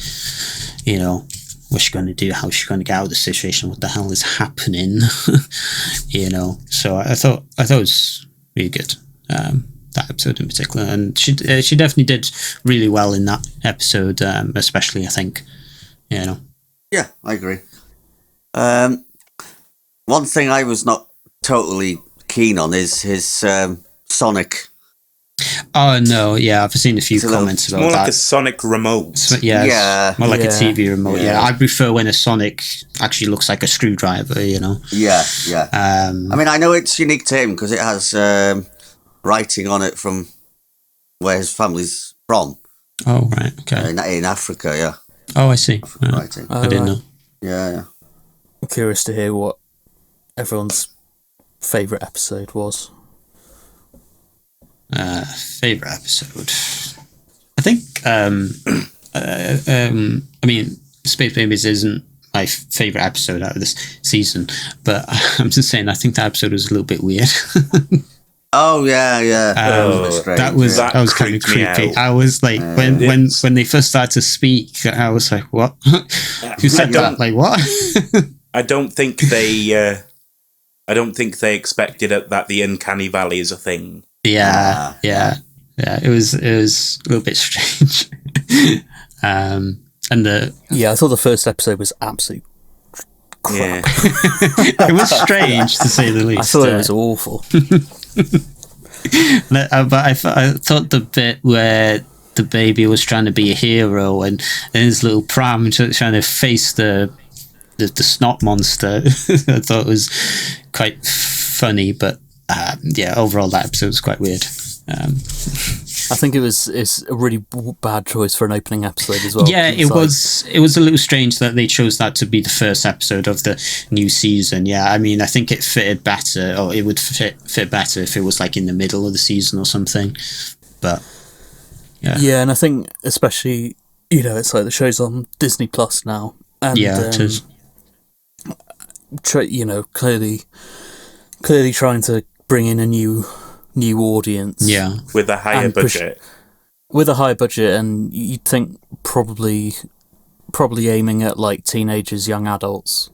what's she going to do? How's she going to get out of the situation? What the hell is happening? So I thought it was really good. That episode in particular, and she definitely did really well in that episode, especially I think. Yeah, I agree. One thing I was not totally keen on is his Sonic. Oh no, I've seen a few comments about that. More like a Sonic remote. More like a TV remote. I prefer when a Sonic actually looks like a screwdriver. Yeah. I mean, I know it's unique to him because it has writing on it from where his family's from. Oh, right. Okay. In Africa, yeah. Oh, I see. Writing. I didn't know. Yeah. I'm curious to hear what everyone's favourite episode was. Favourite episode? I think, I mean, Space Babies isn't my favourite episode out of this season, but I'm just saying I think that episode was a little bit weird. Oh yeah. That was kind of creepy. I was like, when they first started to speak, I was like, what? Who said that? Like what? I don't think they expected that the Uncanny Valley is a thing. Yeah. It was a little bit strange. I thought the first episode was absolute crap. Yeah. It was strange to say the least. I thought it was awful. But I thought the bit where the baby was trying to be a hero and in his little pram trying to face the snot monster, I thought it was quite funny. But overall that episode was quite weird. I think it's a really bad choice for an opening episode as well. Yeah, it was a little strange that they chose that to be the first episode of the new season. Yeah, I mean, I think it fitted better, or it would fit better if it was like in the middle of the season or something. But yeah, and I think especially it's like the show's on Disney Plus now, and it is. Clearly trying to bring in a new audience. Yeah. With a higher budget. With a high budget, and you'd think probably aiming at like teenagers, young adults.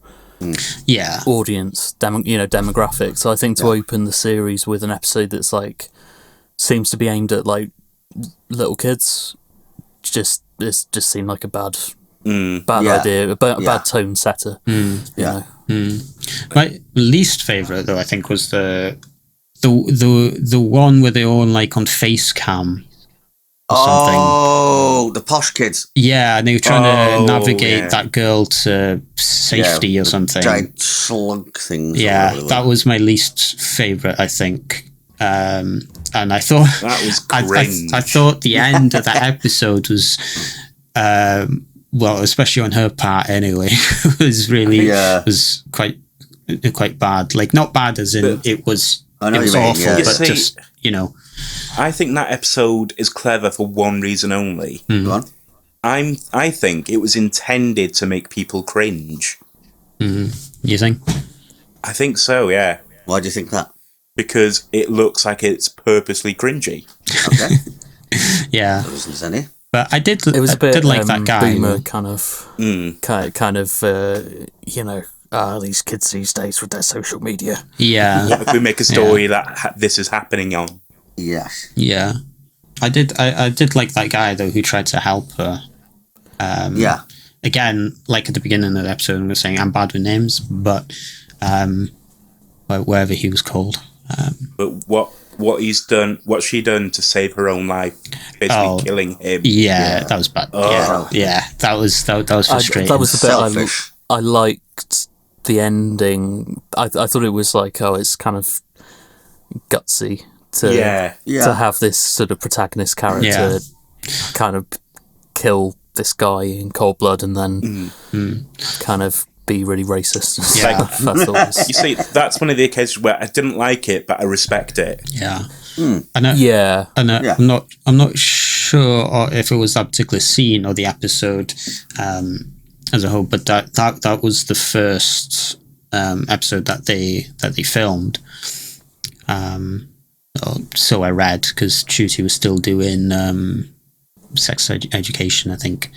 Yeah. Audience, demographic. So I think to open the series with an episode that's like seems to be aimed at like little kids, just seemed like a bad idea, a bad tone setter. My least favourite, though, I think, was the one where they're all like on face cam or something. Oh, the posh kids. Yeah, and they were trying to navigate that girl to safety or something. Giant slug things. Yeah, that was my least favourite, I think. and I thought that was cringe. I thought the end of that episode was, well, especially on her part anyway, was really was quite bad. Like, not bad as in it was awful, but just, you know. I think that episode is clever for one reason only. Go on. I think it was intended to make people cringe. You think? I think so, yeah. Why do you think that? Because it looks like it's purposely cringy. Okay. Yeah. There isn't any. But I did like that guy. Boomer kind of, you know, these kids these days with their social media. Yeah. What if we make a story that this is happening on? Yes. Yeah. I did like that guy, though, who tried to help her. Yeah. Again, like at the beginning of the episode, I was saying I'm bad with names, but whatever he was called. But what she done to save her own life, basically killing him. Yeah, that was bad. Yeah, that was frustrating. That was the bit I liked the ending. I thought it was like, it's kind of gutsy to have this sort of protagonist character kind of kill this guy in cold blood and then kind of be really racist. You see, that's one of the occasions where I didn't like it, but I respect it. Yeah. Mm. I know. Yeah. I'm not sure if it was that particular scene or the episode as a whole, but that was the first episode that they filmed. So I read, because Chuti was still doing sex education, I think,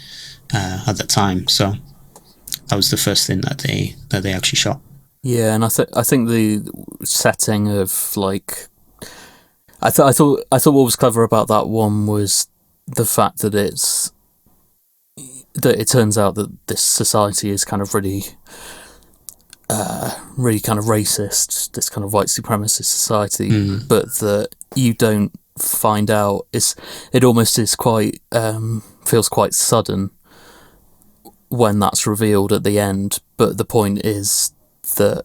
at that time. So that was the first thing that they actually shot. Yeah, and I think the setting of, like, I thought what was clever about that one was the fact that it turns out that this society is kind of really kind of racist, this kind of white supremacist society, but that you don't find out. It almost is quite feels quite sudden when that's revealed at the end. But the point is that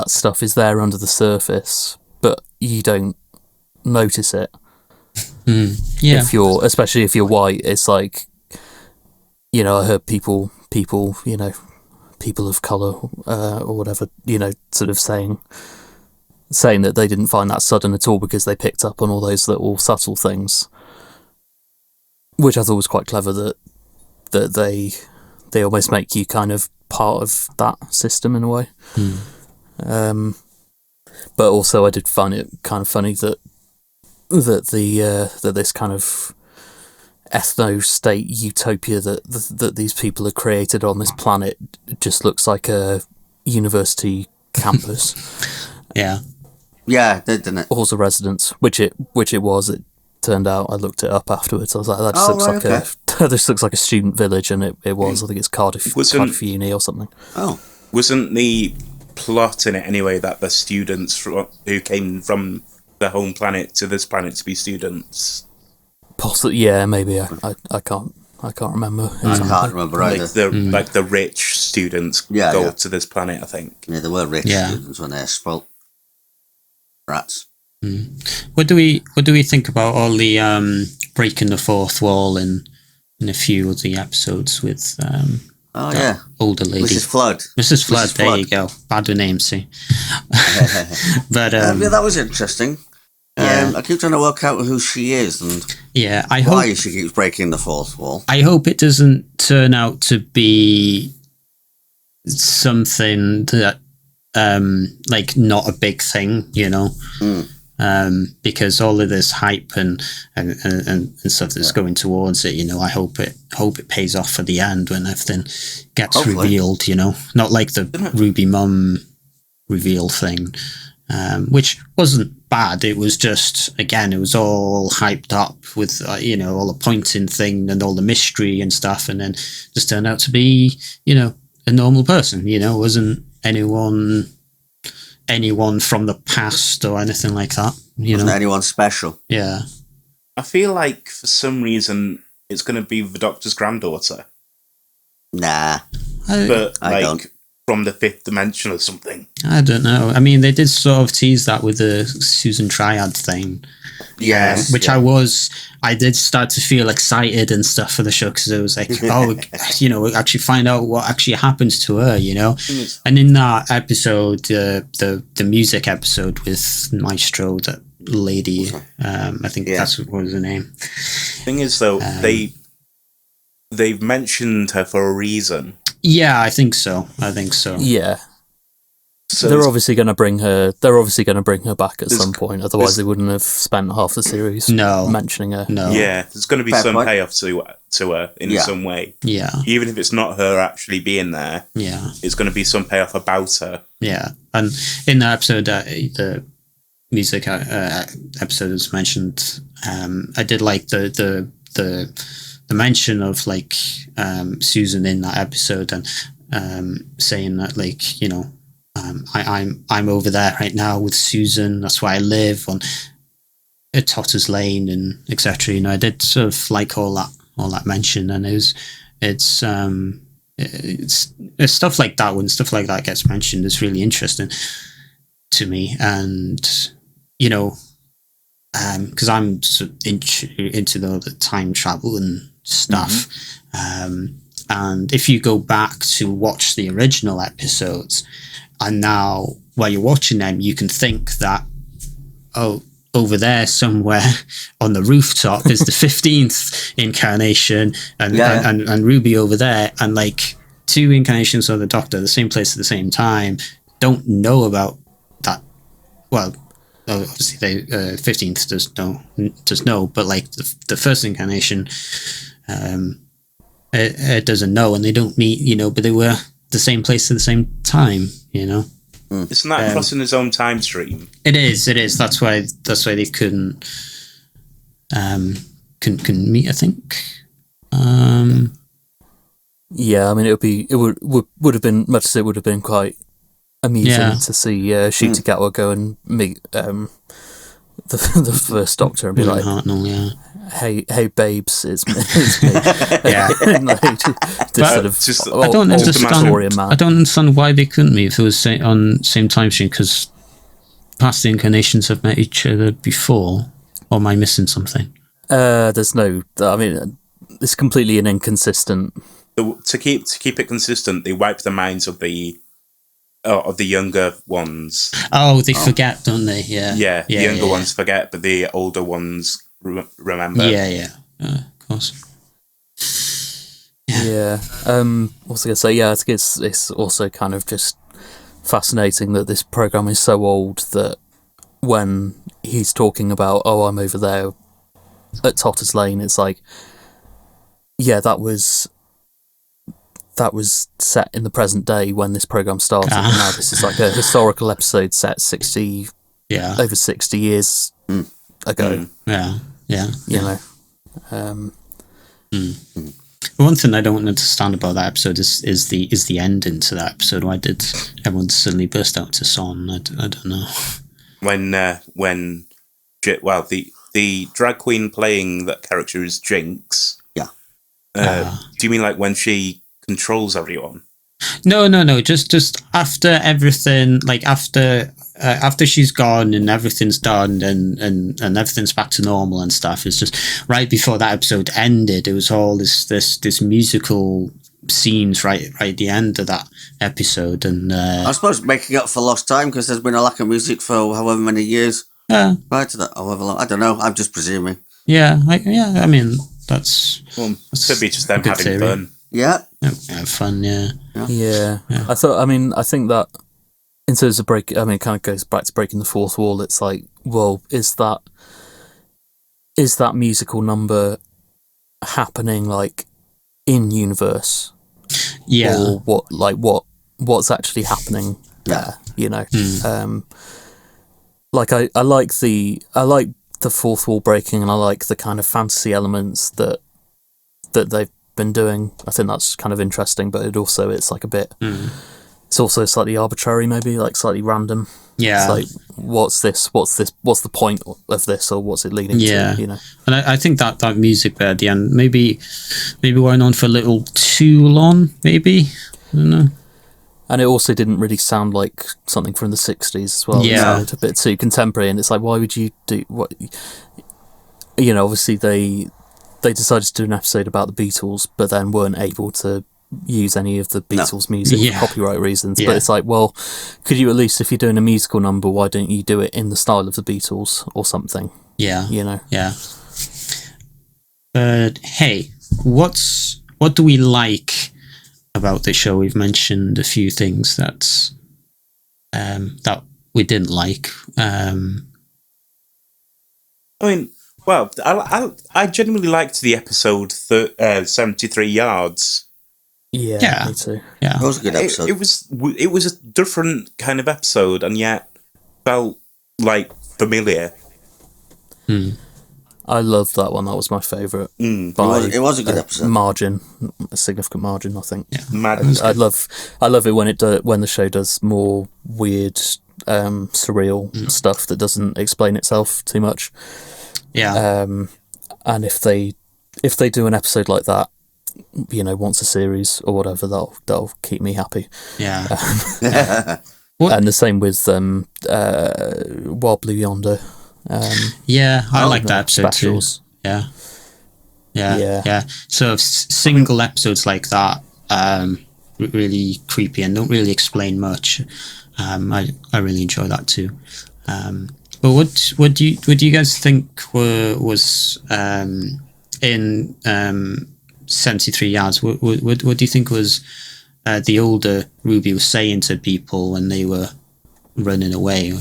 stuff is there under the surface, but you don't notice it. Yeah. Especially if you're white, it's like, you know, I heard people, you know, people of colour or whatever, you know, sort of saying that they didn't find that sudden at all because they picked up on all those little subtle things, which I thought was quite clever, that they almost make you kind of part of that system in a way. But also I did find it kind of funny that this kind of ethno-state utopia that these people have created on this planet just looks like a university campus. Yeah, didn't it? Halls of residence, which it was. It turned out, I looked it up afterwards. I was like, that just this looks like a student village, and it was. I think it's Cardiff Uni or something. Oh, wasn't the plot in it anyway that the students who came from the home planet to this planet to be students? Possibly, yeah, maybe. I can't remember. I can't remember either. Like the rich students go to this planet, I think. Yeah, there were rich students when they're spoilt rats. What do we think about all the breaking the fourth wall in a few of the episodes with older lady, Mrs. Flood. There you go. Bad with names, see. But that was interesting. I keep trying to work out who she is and why she keeps breaking the fourth wall. I hope it doesn't turn out to be something that like not a big thing, you know. Because all of this hype and stuff that's going towards it, you know, I hope it pays off for the end when everything gets revealed, you know, not like the Ruby Mum reveal thing, which wasn't bad. It was just, again, it was all hyped up with you know, all the pointing thing and all the mystery and stuff, and then just turned out to be, you know, a normal person, you know, wasn't anyone from the past or anything like that. Wasn't anyone special. Yeah. I feel like for some reason it's going to be the Doctor's granddaughter. Nah. But I don't. from the fifth dimension or something. I don't know. I mean, they did sort of tease that with the Susan Triad thing. Yes. Which I did start to feel excited and stuff for the show, because it was like, we actually find out what actually happens to her, And in that episode, the music episode with Maestro, that lady, I think that's what was her name. Thing is, though, they've mentioned her for a reason. Yeah, I think so. Yeah. So they're obviously going to bring her. They're obviously going to bring her back at some point. Otherwise, they wouldn't have spent half the series mentioning her. No. Yeah, there's going to be some payoff to her in some way. Yeah. Even if it's not her actually being there. Yeah. It's going to be some payoff about her. Yeah, and in the episode, the music episode is mentioned. I did like the mention of like Susan in that episode, and saying that, like, I'm over there right now with Susan. That's where I live, on Totter's Lane and etc. I did sort of like all that mention, and it's stuff like that. When stuff like that gets mentioned, it's really interesting to me, and because I'm sort of into the time travel and stuff. And if you go back to watch the original episodes, and now while you're watching them, you can think that, over there somewhere on the rooftop is the 15th incarnation, and Ruby over there, and like two incarnations of the Doctor, the same place at the same time, don't know about that. Well, obviously the 15th does know, but like the first incarnation, it doesn't know, and they don't meet, but they were the same place at the same time, Isn't that crossing his own time stream? It is. That's why they couldn't meet, I think. Yeah, I mean, it would have been, much as it would have been quite amusing to see Shitagawa go and meet the first Doctor and be like, Hartnell, hey babes, it's me. Yeah. I don't understand why they couldn't meet if it was on same time stream, because past incarnations have met each other before. Or am I missing something? There's no, I mean, it's completely an inconsistent. To keep it consistent, they wipe the minds of the younger ones. Oh, they forget, don't they? Yeah. The younger ones forget, but the older ones remember. Yeah. Of course. Yeah. What was I gonna say? Yeah, I think it's also kind of just fascinating that this program is so old that when he's talking about, I'm over there at Totter's Lane, it's like, yeah, that was set in the present day when this program started. And now this is like a historical episode set over 60 years ago. Yeah. One thing I don't understand about that episode is the ending to that episode. Why did everyone suddenly burst out to song? I don't know. The drag queen playing that character is Jinx. Yeah. Do you mean like when she controls everyone? No. Just after everything, like after she's gone and everything's done and everything's back to normal and stuff. It's just right before that episode ended. It was all this musical scenes right at the end of that episode, and I suppose making up for lost time, because there's been a lack of music for however many years prior to that. However long, I don't know. I'm just presuming. Yeah. I mean, that's could be just them having theory. fun. Yeah. Fun, yeah. I think that in terms of it kind of goes back to breaking the fourth wall. It's like, well, is that musical number happening like in universe? Yeah. Or what's actually happening there, Like I like the fourth wall breaking, and I like the kind of fantasy elements that they've been doing. I think that's kind of interesting, but it's like a bit it's also slightly arbitrary, maybe like slightly random. It's like, what's the point of this, or what's it leading to, And I think that music there at the end maybe went on for a little too long, maybe. I don't know. And it also didn't really sound like something from the 60s as well. Yeah. It sounded a bit too contemporary, and it's like, why would you do what? You know, obviously they decided to do an episode about the Beatles, but then weren't able to use any of the Beatles music for copyright reasons. But it's like, well, could you at least, if you're doing a musical number, why don't you do it in the style of the Beatles or something? Yeah. You know? Yeah. But hey, what do we like about the show? We've mentioned a few things that we didn't like. I mean, well, I genuinely liked the episode 73 Yards. Yeah, me too. Yeah, It was a good episode. It was a different kind of episode, and yet felt like familiar. I loved that one. That was my favourite. It was a good episode. Margin, a significant margin, I think. Yeah. I love it when when the show does more weird, surreal stuff that doesn't explain itself too much. Yeah. And if they do an episode like that, you know, once a series or whatever, that'll keep me happy. Yeah. And the same with Wild Blue Yonder. I like that episode specials. too. Yeah. So single episodes like that, really creepy and don't really explain much. I really enjoy that too. But what do you guys think was in 73 Yards? What do you think was the older Ruby was saying to people when they were running away?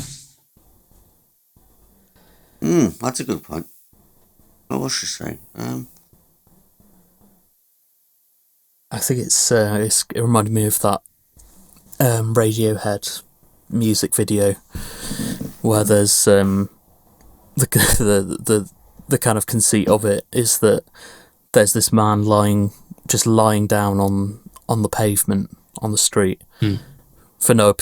That's a good point. What was she saying? I think it reminded me of that Radiohead music video where there's the kind of conceit of it is that there's this man lying down on the pavement on the street for no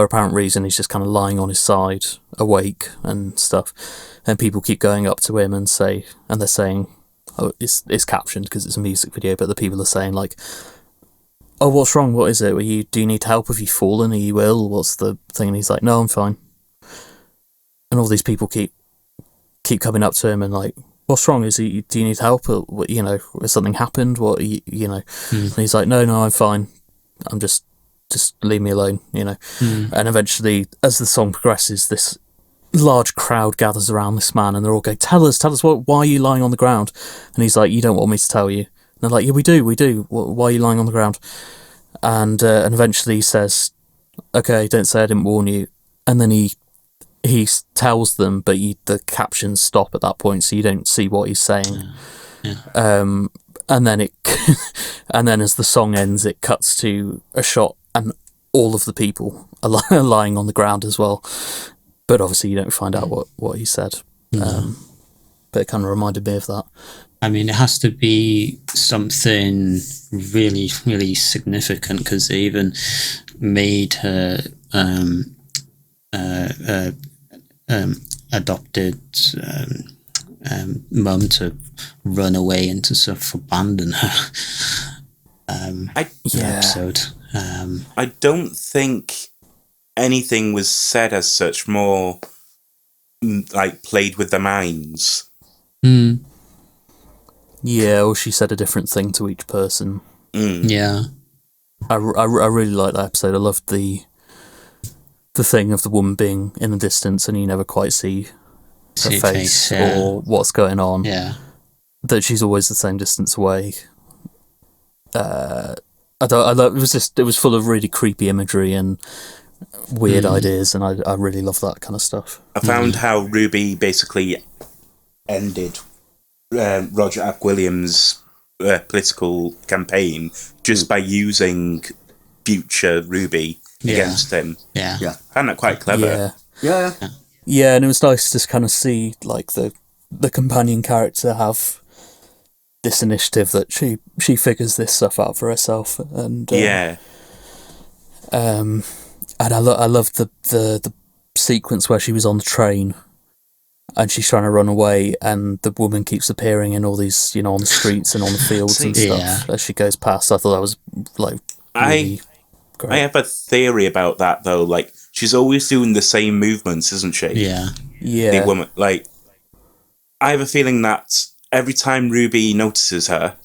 apparent reason. He's just kind of lying on his side, awake and stuff. And people keep going up to him and they're saying, oh, it's captioned because it's a music video, but the people are saying like, oh, what's wrong? What is it? Do you need help? Have you fallen? Are you ill? What's the thing? And he's like, no, I'm fine. And all these people keep coming up to him and like, what's wrong? Do you need help? Or, you know, has something happened? What, you know? And he's like, no, I'm fine. I'm just leave me alone, you know? And eventually, as the song progresses, this large crowd gathers around this man and they're all going, tell us, why are you lying on the ground? And he's like, you don't want me to tell you. And they're like, yeah, we do. Why are you lying on the ground? And eventually he says, okay, don't say I didn't warn you. And then he tells them, but the captions stop at that point, so you don't see what he's saying. And then and then as the song ends, it cuts to a shot and all of the people are lying on the ground as well. But obviously you don't find out what he said. But it kind of reminded me of that. I mean, it has to be something really, really significant because they even made her adopted mum to run away and to sort of abandon her. Episode. I don't think anything was said as such, more like played with their minds. Yeah, or she said a different thing to each person. Yeah. I really like that episode. I loved the thing of the woman being in the distance and you never quite see her face or what's going on. Yeah. That she's always the same distance away. It was full of really creepy imagery and weird ideas, and I really love that kind of stuff. I found how Ruby basically ended Roger Williams' political campaign just by using future Ruby against him. Yeah. I found that quite clever. Yeah, and it was nice to kind of see like the companion character have this initiative that she figures this stuff out for herself, and and I loved the sequence where she was on the train and she's trying to run away and the woman keeps appearing in all these, you know, on the streets and on the fields and stuff as she goes past. I thought that was like really I have a theory about that, though. Like, she's always doing the same movements, isn't she? Yeah. The woman. Like, I have a feeling that every time Ruby notices her,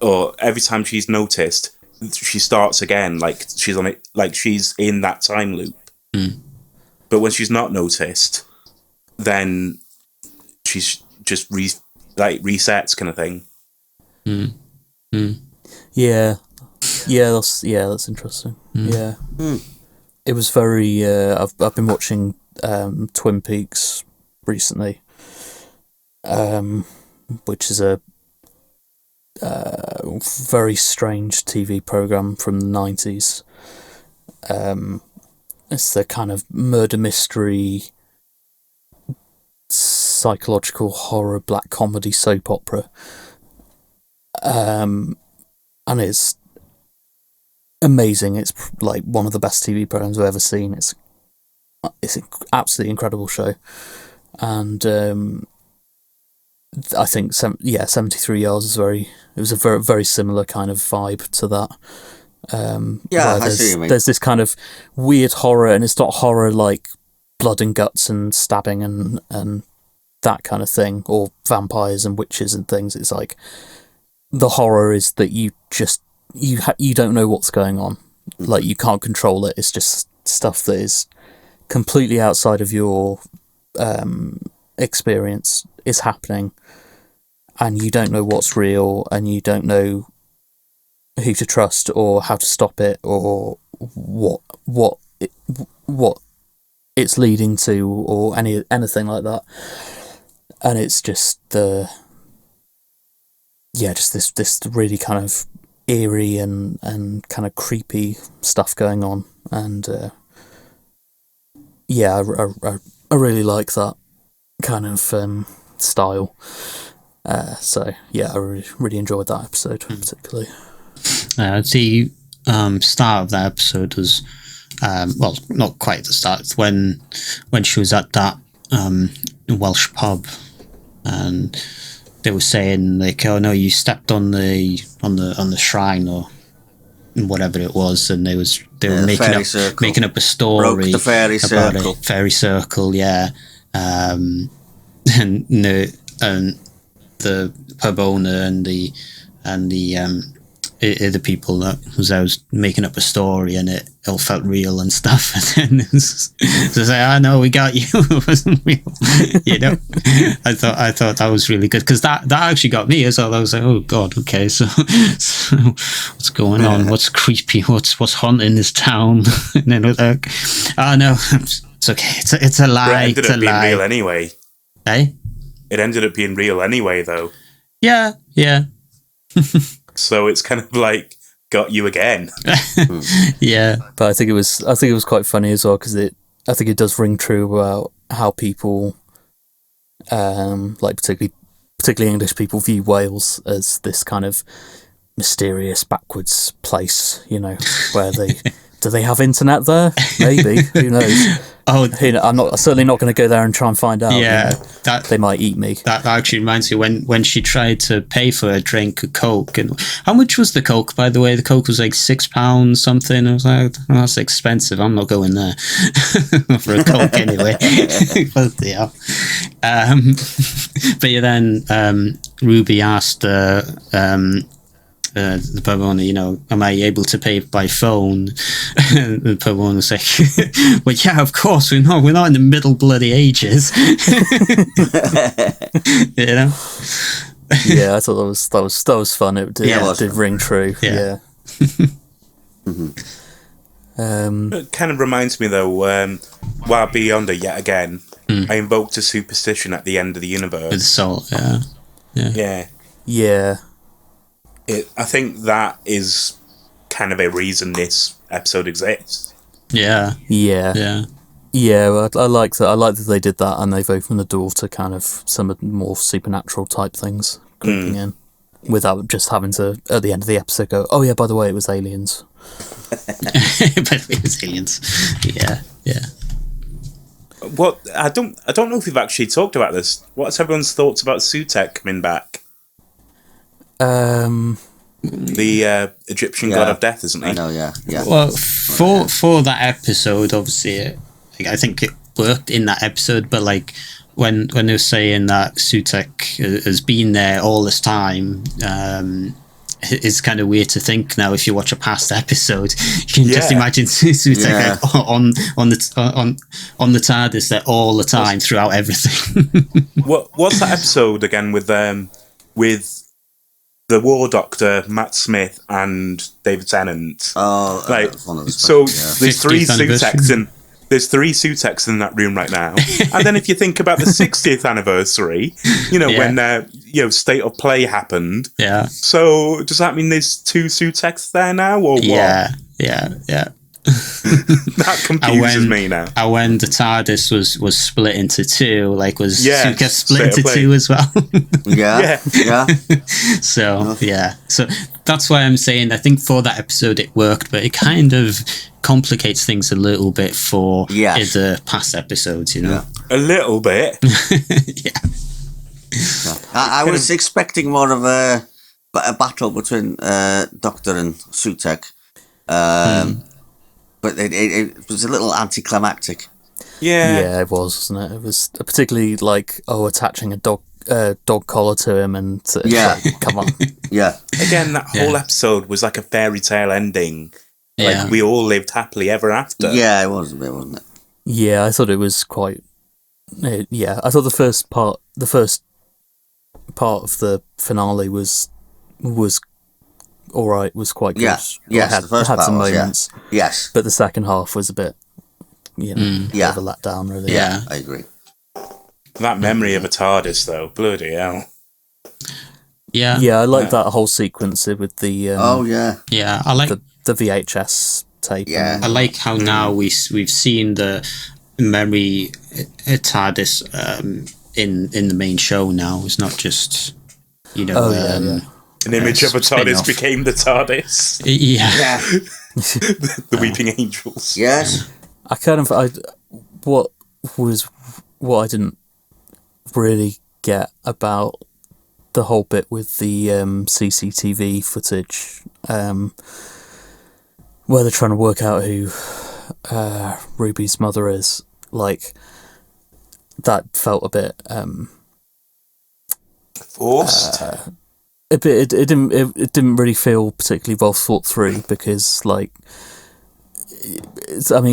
or every time she's noticed, she starts again. Like, she's on it. Like, she's in that time loop. Mm. But when she's not noticed, then she's just resets, kind of thing. Mm. Mm. Yeah, that's interesting. Mm. Yeah, it was very. I've been watching Twin Peaks recently, which is a very strange TV program from the 90s. It's the kind of murder mystery, psychological horror, black comedy soap opera. And it's amazing. It's like one of the best TV programs I've ever seen. It's an absolutely incredible show, and I think 73 Yards it was a very, very similar kind of vibe to that. I see what you mean. There's this kind of weird horror, and it's not horror like blood and guts and stabbing and that kind of thing, or vampires and witches and things. It's like the horror is that you don't know what's going on. Like, you can't control it. It's just stuff that is completely outside of your experience is happening, and you don't know what's real, and you don't know who to trust or how to stop it, or what it's leading to, or anything like that. And it's just just this really kind of eerie and kind of creepy stuff going on, and I really like that kind of style. So yeah, I really enjoyed that episode particularly. The start of that episode was, well, not quite the start. It's when she was at that Welsh pub, and they were saying like, "Oh no, you stepped on the shrine," or whatever it was, and they were making up a story. Broke the fairy circle. Fairy circle, yeah. And the pub owner and the other people that was making up a story, and it all felt real and stuff. And then to say, "I know, we got you," it wasn't real. You know, I thought that was really good, because that actually got me as well. I was like, "Oh God, okay, so what's going on? What's creepy? What's haunting this town?" And then I was like, "Oh no, it's okay. It's a lie. It ended up being real anyway. Eh? It ended up being real anyway, though. Yeah. So it's kind of like got you again. Yeah, but I think it was quite funny as well, because I think it does ring true about how people, like particularly English people, view Wales as this kind of mysterious backwards place. You know, where do they have internet there? Maybe, who knows? Oh, I'm certainly not going to go there and try and find out. Yeah, you know, they might eat me. That actually reminds me when she tried to pay for a drink of Coke. And how much was the Coke, by the way? The Coke was like £6 something. I was like, oh, that's expensive. I'm not going there for a Coke anyway. But yeah, but yeah, then Ruby asked the pub owner, you know, "Am I able to pay by phone?" The pub owner was like, "Well, yeah, of course. We're not in the middle bloody ages." You know. Yeah, I thought that was fun. It did ring true. Yeah. It kind of reminds me though, while Beyonder yet again, I invoked a superstition at the end of the universe. With salt, yeah. I think that is kind of a reason this episode exists. Yeah. Well, I like that. I like that they did that, and they've opened the door to kind of some more supernatural type things creeping in, without just having to at the end of the episode go, "Oh yeah, by the way, it was aliens." But it was aliens. Yeah. What I don't know if we've actually talked about this. What's everyone's thoughts about Sutek coming back? the Egyptian god of death, isn't he? I know, yeah. Well, for that episode, obviously, I think it worked in that episode, but like when they were saying that Sutek has been there all this time, it's kind of weird to think now. If you watch a past episode, you can just imagine Sutek on the TARDIS there all the time throughout everything. What's that episode again with the War Doctor, Matt Smith, and David Tennant? Oh, like one of the so. specials, There's 3 Suteks in that room right now, and then if you think about the 60th anniversary, when State of Play happened. Yeah. So does that mean there's 2 Suteks there now, or what? Yeah. That confuses me now. And when the TARDIS was split into 2, like was Sutek split into 2 as well? yeah. So that's why I'm saying I think for that episode it worked, but it kind of complicates things a little bit for the past episodes, a little bit. I was expecting more of a battle between Doctor and Sutek, but it was a little anticlimactic. Yeah, it was, wasn't it? It was particularly like attaching a dog collar to him, and like, come on. Again, that whole episode was like a fairy tale ending. Like we all lived happily ever after. Yeah, it was a bit, wasn't it? Yeah, I thought it was quite. I thought the first part of the finale was all right. Was quite good. Yes, the first had part some was, moments. Yes, but the second half was a bit, bit of a letdown, really. Yeah, I agree. That memory of a TARDIS, though, bloody hell. Yeah, I like that whole sequence with the. Yeah, I like the VHS tape. Yeah, I like how now we've seen the memory TARDIS in the main show. Now it's not just an image of a TARDIS spin-off. became the TARDIS. Yeah. The Weeping Angels. Yes. What I didn't really get about the whole bit with the CCTV footage, where they're trying to work out who Ruby's mother is, like that felt a bit forced. It didn't really feel particularly well thought through, because like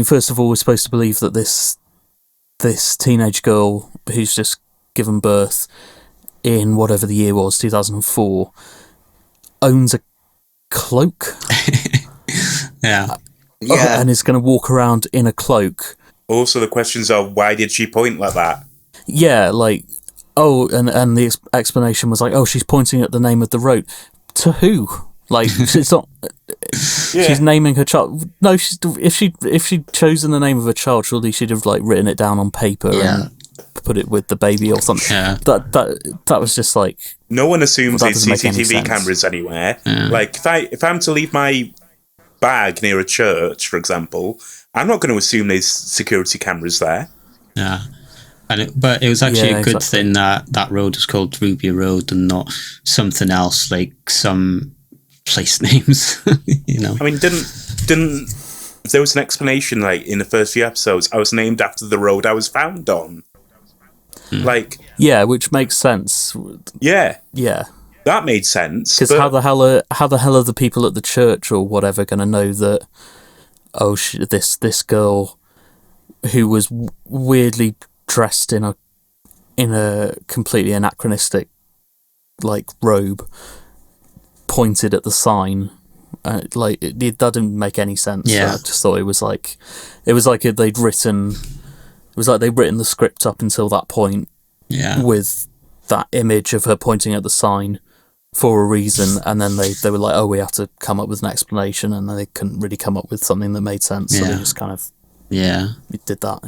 first of all, we're supposed to believe that this teenage girl who's just given birth in whatever the year was, 2004, owns a cloak. And is going to walk around in a cloak. Also, the questions are, why did she point like that? Yeah, like, and the explanation was like, she's pointing at the name of the road. To who? Like, it's not. She's naming her child. No, if she'd chosen the name of her child, surely she'd have like written it down on paper and put it with the baby or something. Yeah. That was just like. No one assumes there's CCTV cameras anywhere. Yeah. Like, if I'm to leave my bag near a church, for example, I'm not going to assume there's security cameras there. Yeah. But it was actually a good thing that road was called Ruby Road and not something else, like some place names. I mean, didn't there was an explanation, like in the first few episodes, I was named after the road I was found on. Like, which makes sense. Yeah, that made sense. Because how the hell are the people at the church or whatever going to know that? This girl who was weirdly dressed in a completely anachronistic like robe pointed at the sign, that didn't make any sense. I just thought it was like they'd written the script up until that point with that image of her pointing at the sign for a reason, and then they were like, we have to come up with an explanation, and then they couldn't really come up with something that made sense, so they just kind of did that,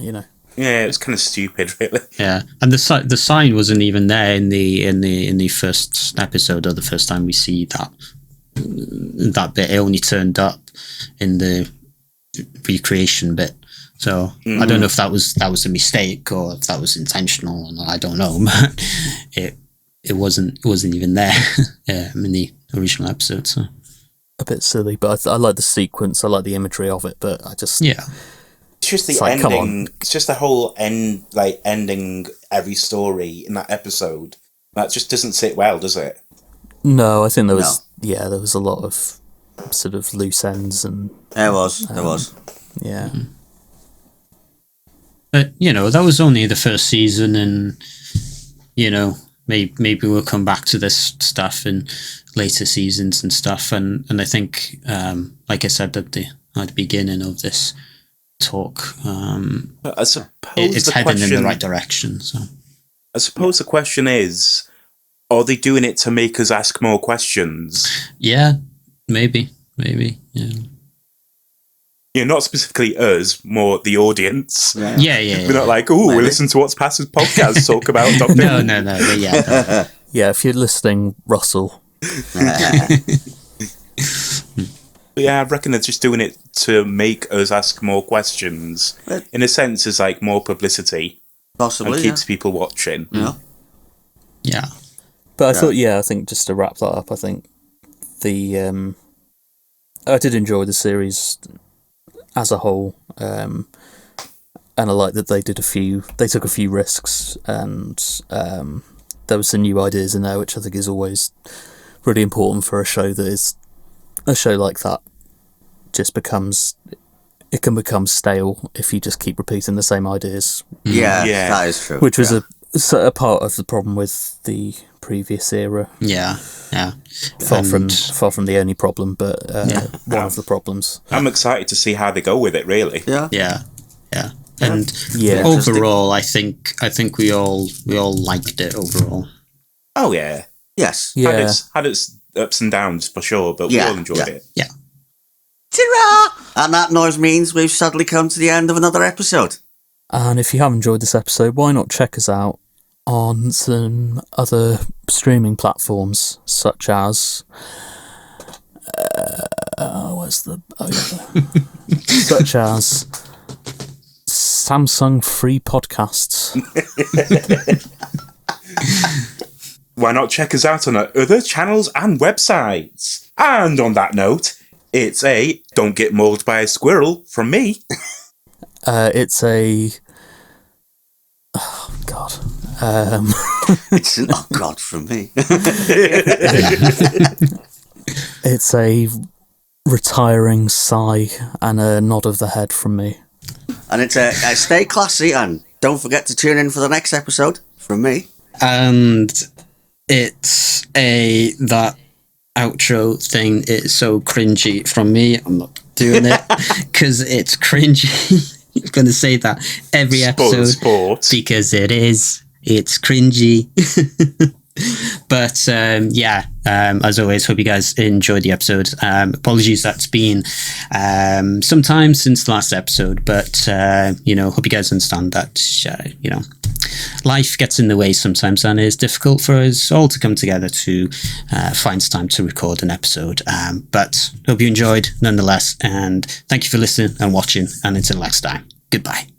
Yeah, it was kind of stupid, really. Yeah, and the sign wasn't even there in the first episode, or the first time we see that bit. It only turned up in the recreation bit. So I don't know if that was a mistake or if that was intentional. I don't know, but it wasn't even there in the original episode. So a bit silly, but I like the sequence. I like the imagery of it, but I just It's just the like, ending. It's just the whole ending every story in that episode. That just doesn't sit well, does it? No, I think there was there was a lot of sort of loose ends and there was. Yeah. Mm-hmm. But that was only the first season, and maybe we'll come back to this stuff in later seasons and stuff. And I think, like I said at the beginning of this talk, But I suppose it's heading in the right direction. So I suppose the question is, are they doing it to make us ask more questions? Yeah, maybe, yeah. Not specifically us, more the audience. Yeah. We're not like, we listen to What's Pastor's podcast talk about Doctor No, Who. no, yeah. Yeah, if you're listening, Russell. Yeah, I reckon they're just doing it to make us ask more questions. In a sense, it's like more publicity. Possibly, and keeps people watching. Yeah. But I think just to wrap that up, I think I did enjoy the series as a whole, and I like that they took a few risks, and there was some new ideas in there, which I think is always really important for a show like that. It can become stale if you just keep repeating the same ideas. Yeah, that is true. Which was a part of the problem with the previous era. Yeah. Far from the only problem, but one of the problems. I'm excited to see how they go with it, really. Yeah. And overall, I think we all liked it overall. Oh yeah. Yes. Yeah. Had its ups and downs for sure, but we all enjoyed it. Yeah. Ta-ra! And that noise means we've sadly come to the end of another episode. And if you have enjoyed this episode, why not check us out on some other streaming platforms, such as such as Samsung Free Podcasts. Why not check us out on our other channels and websites? And on that note, it's a don't get mauled by a squirrel from me. It's a oh god. It's an oh god from me. It's a retiring sigh and a nod of the head from me. And it's a stay classy, and don't forget to tune in for the next episode from me. And it's that outro thing. It's so cringy from me. I'm not doing it because it's cringy. I'm going to say that every episode because it's cringy. But as always, hope you guys enjoyed the episode. Apologies that's been some time since the last episode, but hope you guys understand that life gets in the way sometimes, and it's difficult for us all to come together to find time to record an episode. But hope you enjoyed nonetheless, and thank you for listening and watching, and until next time, goodbye.